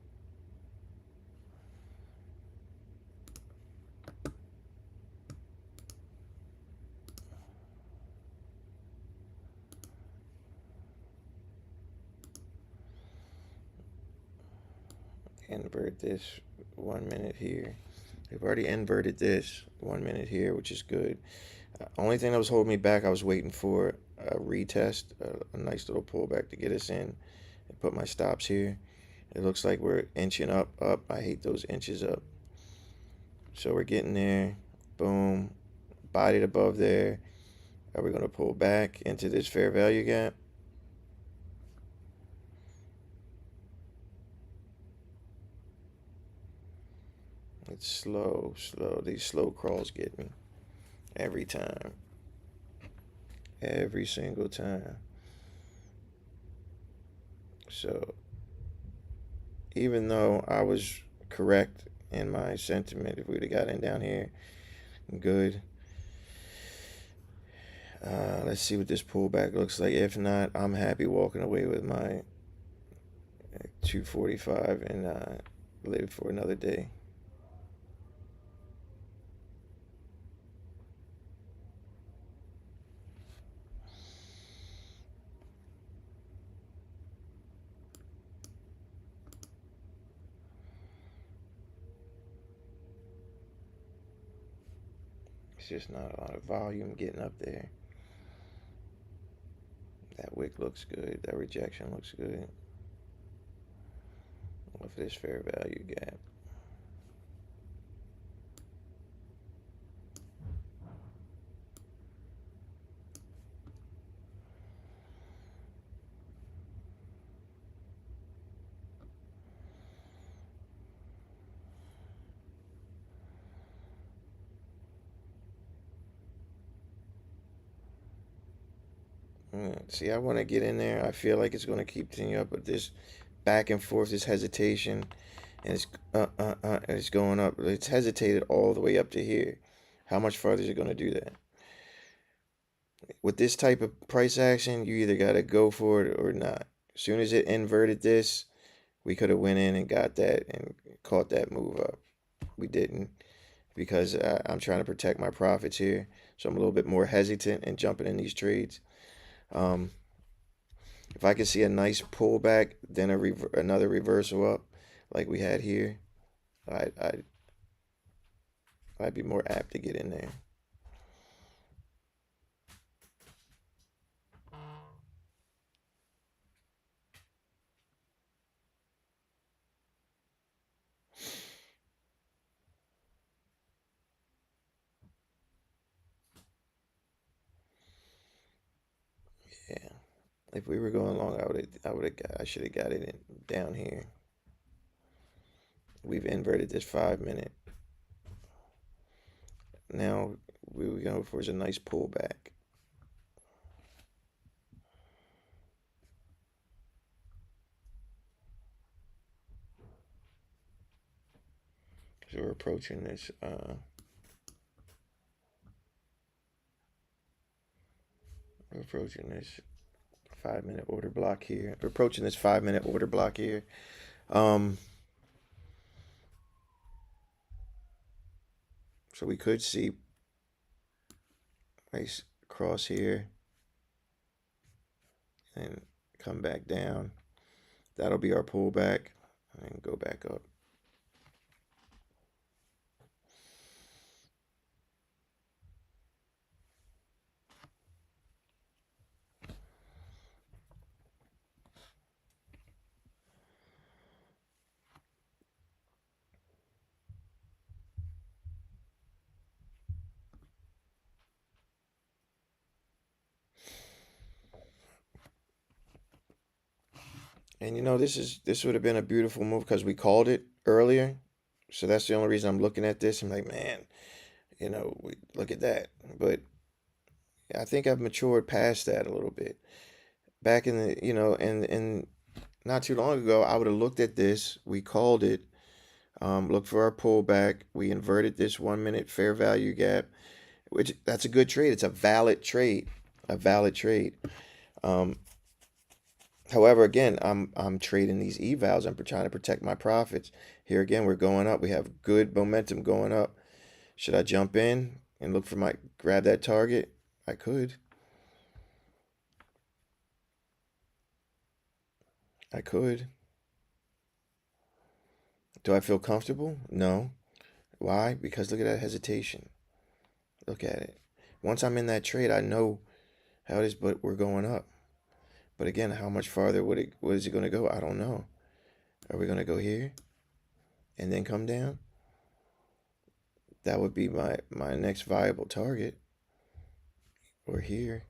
invert this 1 minute here. We've already inverted this 1 minute here, which is good. Only thing that was holding me back, I was waiting for a retest, a nice little pullback to get us in and put my stops here. It looks like we're inching up. I hate those inches up. So we're getting there. Boom. Bodied above there. Are we going to pull back into this fair value gap? It's slow. These slow crawls get me every time. Every single time. So even though I was correct in my sentiment, if we'd have gotten down here, Good. Let's see what this pullback looks like. If not, I'm happy walking away with my 245 and live for another day. It's just not a lot of volume getting up there. That wick looks good. That rejection looks good. Look for this fair value gap. See, I want to get in there. I feel like it's going to keep continuing up, but this back and forth, this hesitation, and it's going up. It's hesitated all the way up to here. How much farther is it going to do that? With this type of price action, you either got to go for it or not. As soon as it inverted this, we could have went in and got that and caught that move up. We didn't because I'm trying to protect my profits here. So I'm a little bit more hesitant in jumping in these trades. If I could see a nice pullback, then another reversal up like we had here, I'd be more apt to get in there. Yeah. If we were going long, I should have got it down here. We've inverted this 5 minute. Now we were going for is a nice pullback. So we're approaching this. We're approaching this 5 minute order block here. We're approaching this 5 minute order block here. So we could see nice cross here and come back down. That'll be our pullback and go back up. And this would have been a beautiful move because we called it earlier. So that's the only reason I'm looking at this. I'm like, man, look at that. But I think I've matured past that a little bit. Back in the, and not too long ago, I would have looked at this. We called it. Look for our pullback. We inverted this 1 minute fair value gap, which that's a good trade. It's a valid trade. A valid trade. However, again, I'm trading these evals. I'm trying to protect my profits. Here again, we're going up. We have good momentum going up. Should I jump in and look for grab that target? I could. I could. Do I feel comfortable? No. Why? Because look at that hesitation. Look at it. Once I'm in that trade, I know how it is, but we're going up. But again, how much farther what is it going to go? I don't know. Are we going to go here and then come down? That would be my next viable target. Or here.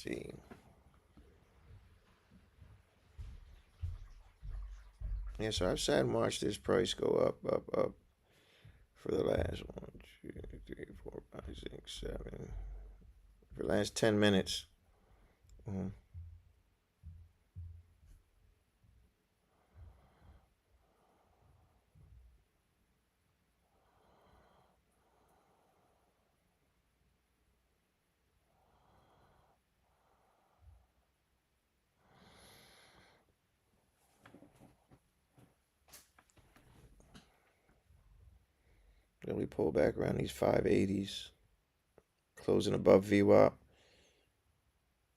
see. Yeah, so I've sat and watched this price go up for the last 1, 2, 3, 4, 5, 6, 7. For the last 10 minutes. Mhm. Then we pull back around these 580s, closing above VWAP.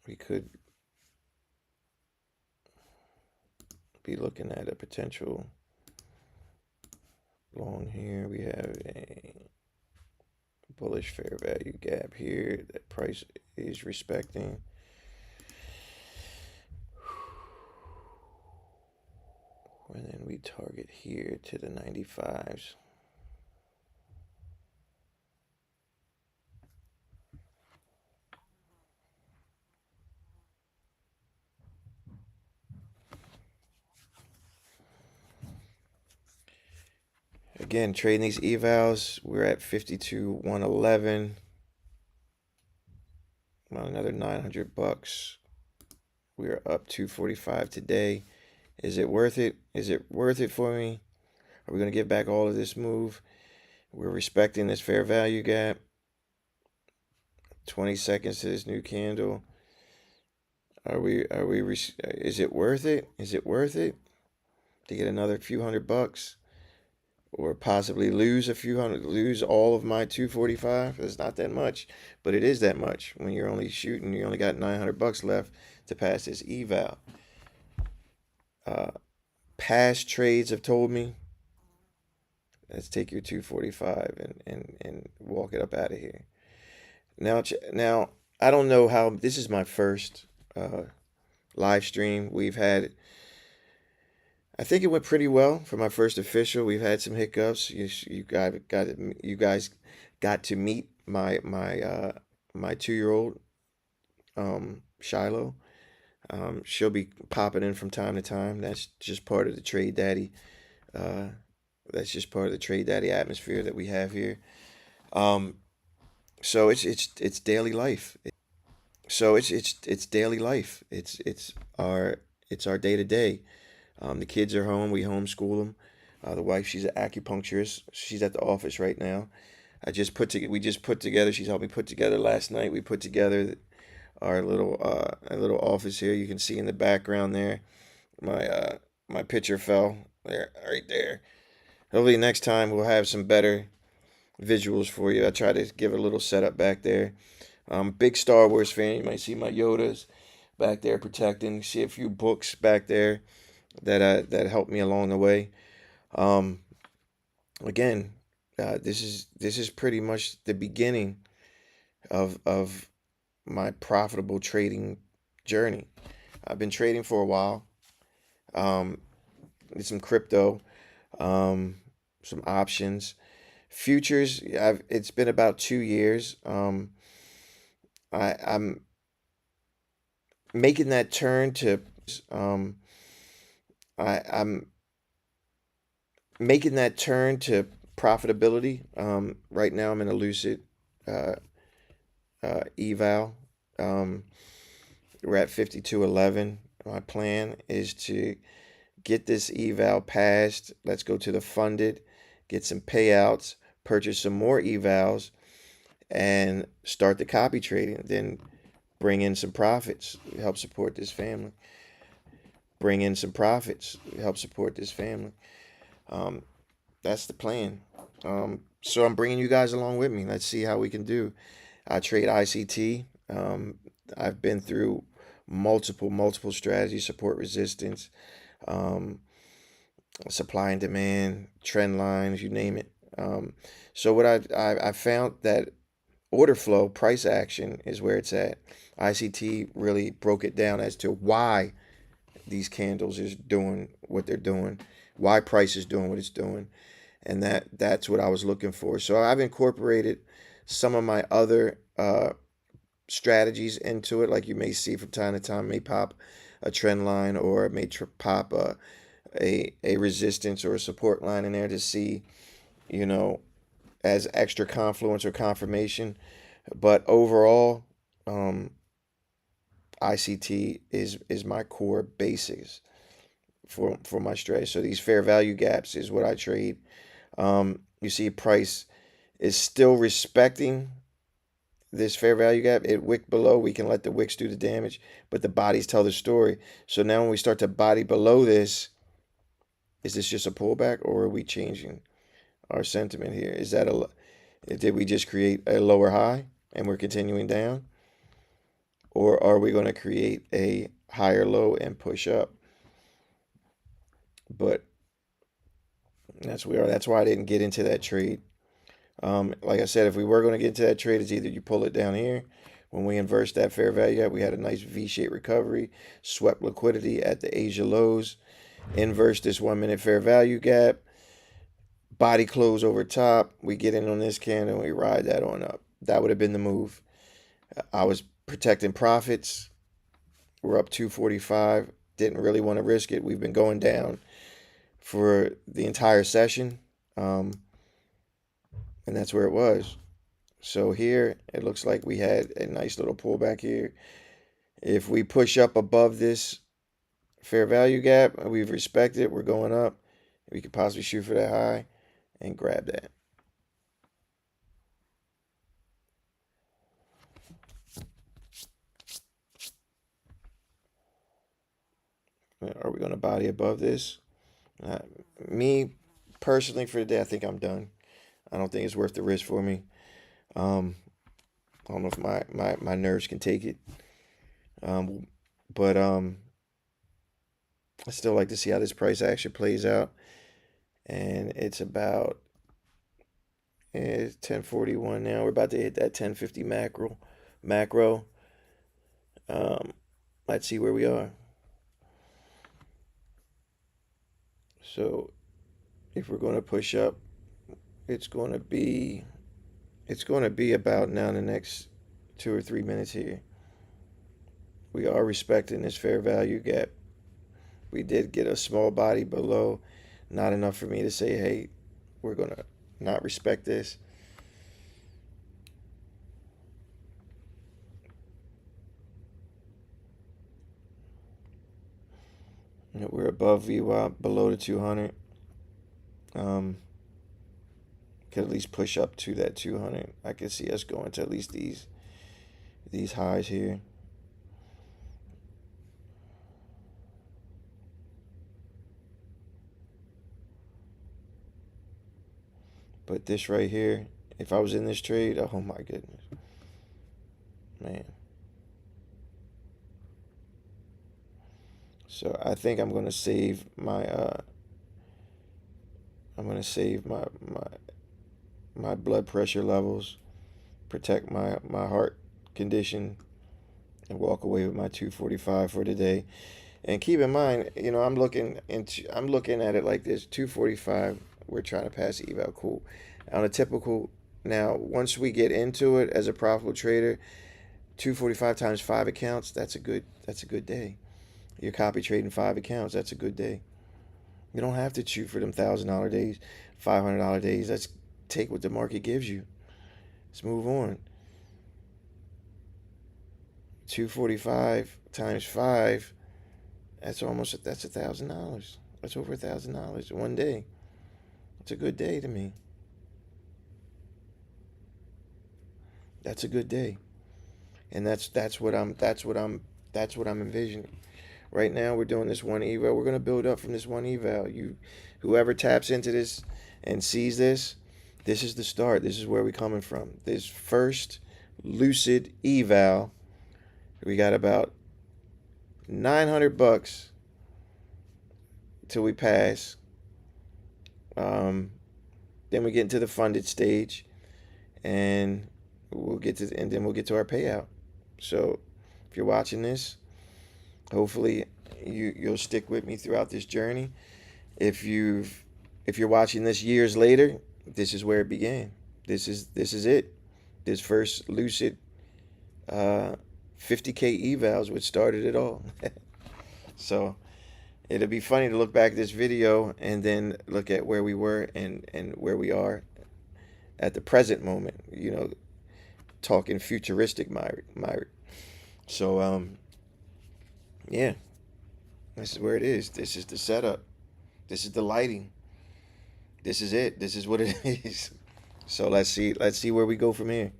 We could be looking at a potential long here. We have a bullish fair value gap here that price is respecting. And then we target here to the 95s. Again, trading these evals, we're at 52,111. About another $900. We are up 245 today. Is it worth it? Is it worth it for me? Are we going to give back all of this move? We're respecting this fair value gap. 20 seconds to this new candle. Is it worth it? Is it worth it to get another few $100? Or possibly lose lose all of my 245? It's not that much, but it is that much when you're only shooting. You only got $900 left to pass this eval. Past trades have told me, let's take your 245 and walk it up out of here. Now I don't know how. This is my first live stream. We've had. I think it went pretty well for my first official. We've had some hiccups. You guys got to meet my 2-year-old, Shiloh. She'll be popping in from time to time. That's just part of the Trade Daddy. That's just part of the Trade Daddy atmosphere that we have here. So it's daily life. So it's daily life. It's our day to day. The kids are home. We homeschool them. The wife, she's an acupuncturist. She's at the office right now. We just put together. She's helped me put together last night. We put together our little office here. You can see in the background there. My picture fell there, right there. Hopefully next time we'll have some better visuals for you. I try to give a little setup back there. Big Star Wars fan. You might see my Yodas back there protecting. See a few books back there that helped me along the way. Again, this is pretty much the beginning of my profitable trading journey. I've been trading for a while. Did some crypto, some options, futures. It's been about 2 years. I'm making that turn to I'm making that turn to profitability. Right now I'm in a lucid eval. We're at 5211. My plan is to get this eval passed. Let's go to the funded, get some payouts, purchase some more evals, and start the copy trading. Then bring in some profits, help support this family. Bring in some profits, help support this family. That's the plan. So I'm bringing you guys along with me. Let's see how we can do. I trade ICT. I've been through multiple strategies, support resistance, supply and demand, trend lines, you name it. So what I found that order flow, price action is where it's at. ICT really broke it down as to why these candles is doing what they're doing, why price is doing what it's doing, and that's what I was looking for. So I've incorporated some of my other strategies into it, like you may see from time to time. It may pop a trend line, or it may pop a resistance or a support line in there to see, you know, as extra confluence or confirmation. But overall, ICT is my core basis for my strategy. So these fair value gaps is what I trade. You see, price is still respecting this fair value gap. It wicked below. We can let the wicks do the damage, but the bodies tell the story. So now when we start to body below this, is this just a pullback, or are we changing our sentiment here? Is that did we just create a lower high and we're continuing down? Or are we going to create a higher low and push up? But that's where that's why I didn't get into that trade. Like I said, if we were going to get into that trade, it's either you pull it down here. When we inversed that fair value gap, we had a nice V-shaped recovery, swept liquidity at the Asia lows, inverse this 1 minute fair value gap, body close over top. We get in on this candle and we ride that on up. That would have been the move. I was protecting profits. We're up 245. Didn't really want to risk it. We've been going down for the entire session. And that's where it was. So here, it looks like we had a nice little pullback here. If we push up above this fair value gap, we've respected it, we're going up. We could possibly shoot for that high and grab that. Are we going to body above this? Me, personally, for the day, I think I'm done. I don't think it's worth the risk for me. I don't know if my nerves can take it. But I still like to see how this price action plays out. And it's about 10:41 now. We're about to hit that 10:50 macro. Let's see where we are. So if we're going to push up, it's going to be about now in the next 2 or 3 minutes here. We are respecting this fair value gap. We did get a small body below, not enough for me to say, hey, we're going to not respect this. We're above VWAP, below the 200. Could at least push up to that 200. I could see us going to at least these highs here. But this right here, if I was in this trade, oh my goodness, man. So I think I'm gonna save my my blood pressure levels, protect my heart condition, and walk away with my 245 for today. And keep in mind, I'm looking at it like this: 245. We're trying to pass the eval. Cool. On a typical, now once we get into it as a profitable trader, 245 times 5 accounts. That's a good day. You're copy trading 5 accounts. That's a good day. You don't have to shoot for them $1,000 days, $500 days. Let's take what the market gives you. Let's move on. 245 times 5. That's $1,000. That's over $1,000 one day. It's a good day to me. That's a good day, and that's what I'm envisioning. Right now, we're doing this one eval. We're gonna build up from this one eval. Whoever taps into this and sees this, this is the start. This is where we're coming from. This first lucid eval, we got about $900 till we pass. Then we get into the funded stage, and then we'll get to our payout. So if you're watching this, hopefully you'll stick with me throughout this journey. If you're watching this years later, this is where it began. This is it. This first lucid 50K evals, which started it all. So it'll be funny to look back at this video and then look at where we were and where we are at the present moment, talking futuristic Myrick. So, yeah, this is where it is. This is the setup. This is the lighting. This is it. This is what it is. So let's see where we go from here.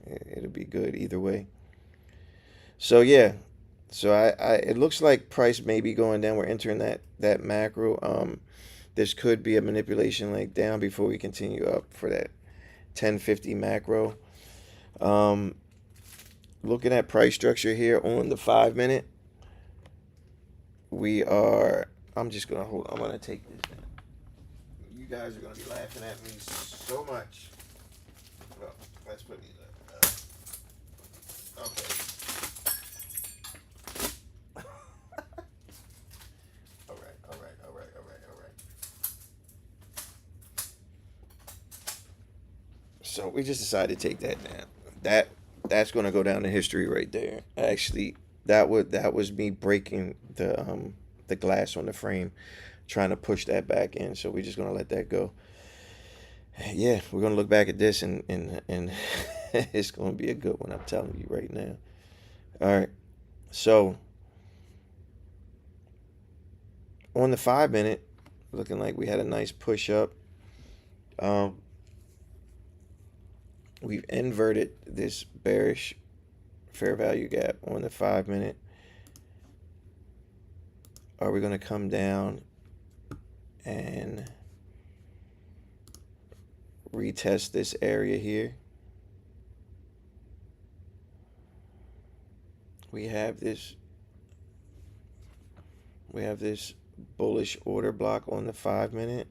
It'll be good either way. So yeah, so it looks like price may be going down. We're entering that macro. This could be a manipulation leg down before we continue up for that 1050 macro. Looking at price structure here on the 5-minute, we are. I'm just gonna hold. I'm gonna take this down. You guys are gonna be laughing at me so much. Well, let's put these up. Okay. All right. So we just decided to take that down. That's gonna go down in history right there. Actually, that was me breaking the glass on the frame, trying to push that back in. So we're just gonna let that go. Yeah, we're gonna look back at this and it's gonna be a good one. I'm telling you right now. All right, so on the 5-minute, looking like we had a nice push up. We've inverted this bearish fair value gap on the 5-minute. Are we going to come down and retest this area here? We have this bullish order block on the 5-minute.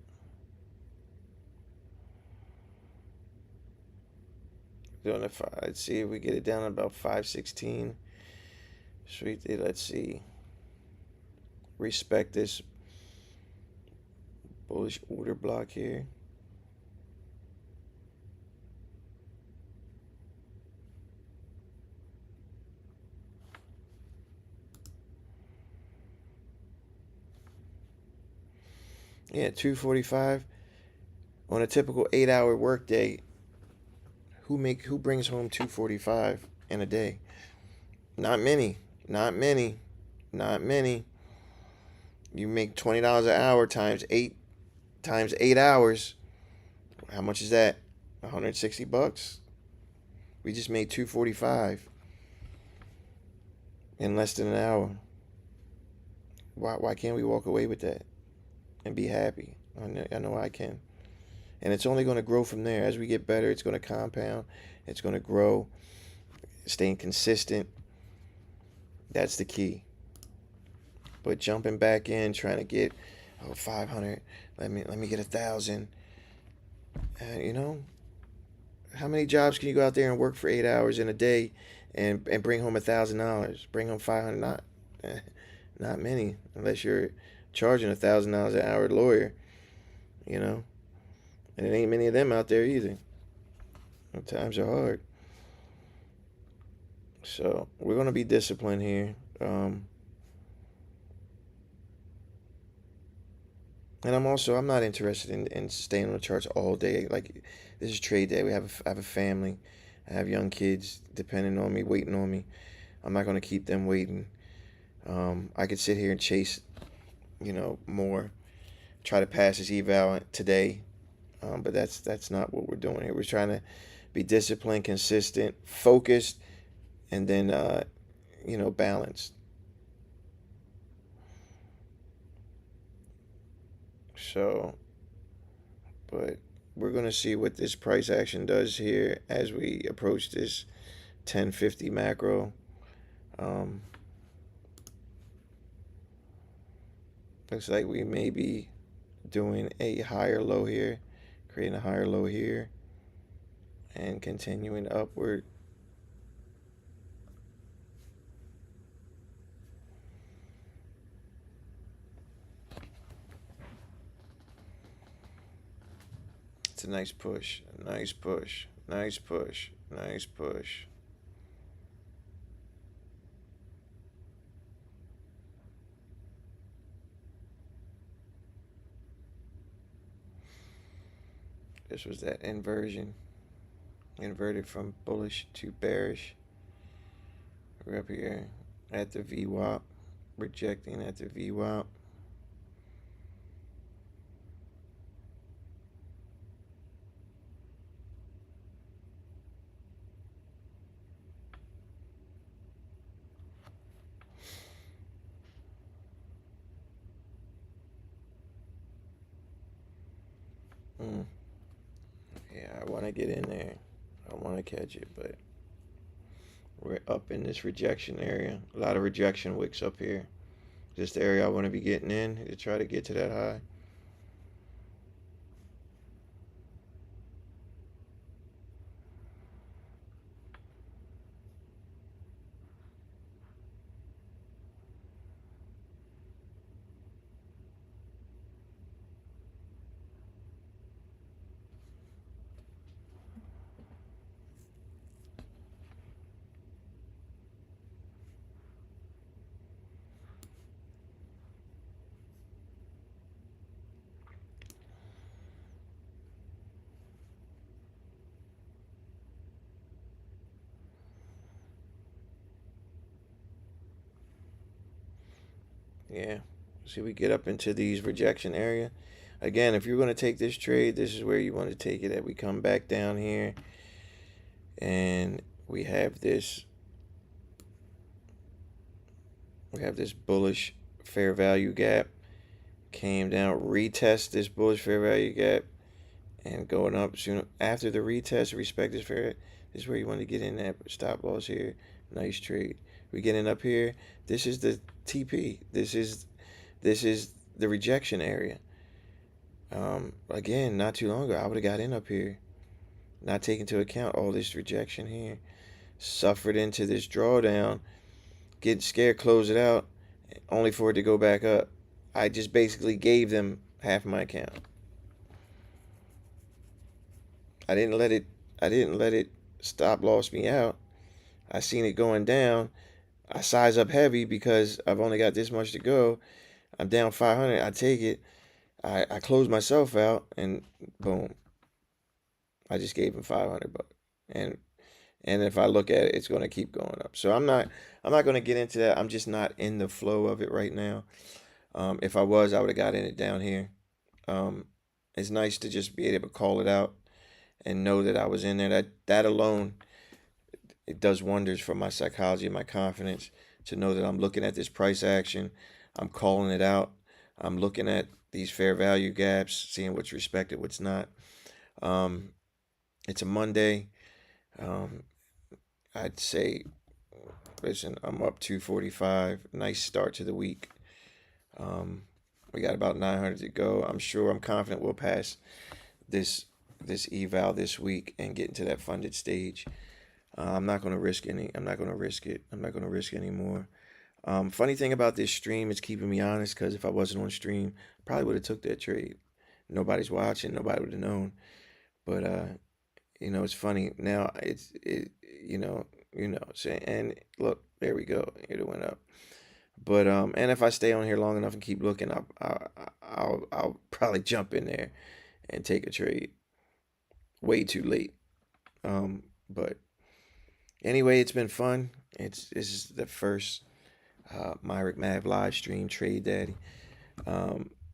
Let's see if we get it down about 516. Sweet. Let's see. Respect this bullish order block here. Yeah, 245 on a typical 8-hour workday. Who brings home 245 in a day? Not many. You make $20 an hour times 8 hours. How much is that? $160. We just made 245 in less than an hour. Why can't we walk away with that and be happy? I know I can. And it's only going to grow from there. As we get better, it's going to compound. It's going to grow. Staying consistent. That's the key. But jumping back in, trying to get 500. Let me get 1,000. How many jobs can you go out there and work for 8 hours in a day and bring home $1,000? Bring home 500? Not many, unless you're charging $1,000 an hour lawyer. And it ain't many of them out there either. Times are hard. So we're going to be disciplined here. And I'm not interested in staying on the charts all day. Like, this is trade day. I have a family. I have young kids depending on me, waiting on me. I'm not going to keep them waiting. I could sit here and chase, more. Try to pass this eval today. But that's not what we're doing here. We're trying to be disciplined, consistent, focused, and then, balanced. So, but we're going to see what this price action does here as we approach this 1050 macro. Looks like we may be doing a higher low here, creating a higher low here, and continuing upward. It's a nice push, nice push, nice push, nice push. This was that inversion. Inverted from bullish to bearish. We're up here at the VWAP. Rejecting at the VWAP. Yeah, I want to get in there. I want to catch it, but we're up in this rejection area. A lot of rejection wicks up here. Just the area I want to be getting in to try to get to that high. Yeah. See, we get up into these rejection area. Again, if you're going to take this trade, this is where you want to take it at. We come back down here and we have this bullish fair value gap. Came down, retest this bullish fair value gap, and going up soon after the retest, respect this fair. This is where you want to get in that stop loss here. Nice trade. We getting up here. This is the TP. This is the rejection area. Again, not too long ago, I would have got in up here, not taking into account all this rejection here. Suffered into this drawdown, get scared, close it out, only for it to go back up. I just basically gave them half my account. I didn't let it stop loss me out. I seen it going down. I size up heavy because I've only got this much to go. I'm down 500. I take it. I close myself out, and boom. I just gave him 500 bucks. And if I look at it, it's going to keep going up. So I'm not going to get into that. I'm just not in the flow of it right now. If I was, I would have got in it down here. It's nice to just be able to call it out and know that I was in there. That alone, it does wonders for my psychology and my confidence to know that I'm looking at this price action. I'm calling it out. I'm looking at these fair value gaps, seeing what's respected, what's not. It's a Monday. I'd say, listen, I'm up 245. Nice start to the week. We got about 900 to go. I'm confident we'll pass this eval this week and get into that funded stage. I'm not going to risk it. I'm not going to risk anymore. Funny thing about this stream is keeping me honest, because if I wasn't on stream, probably would have took that trade. Nobody's watching. Nobody would have known. But it's funny now. So, and look, there we go. It went up. But and if I stay on here long enough and keep looking, I'll probably jump in there and take a trade. Way too late. But anyway, it's been fun. This is the first Myrick Mav live stream trade daddy.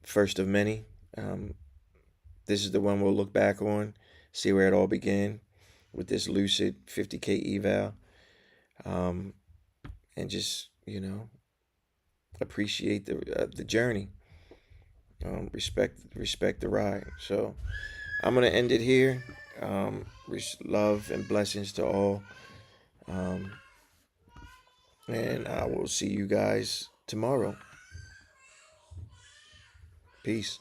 First of many. This is the one we'll look back on, see where it all began with this lucid 50K eval. And just, appreciate the journey. Respect the ride. So I'm gonna end it here. Love and blessings to all. And I will see you guys tomorrow. Peace.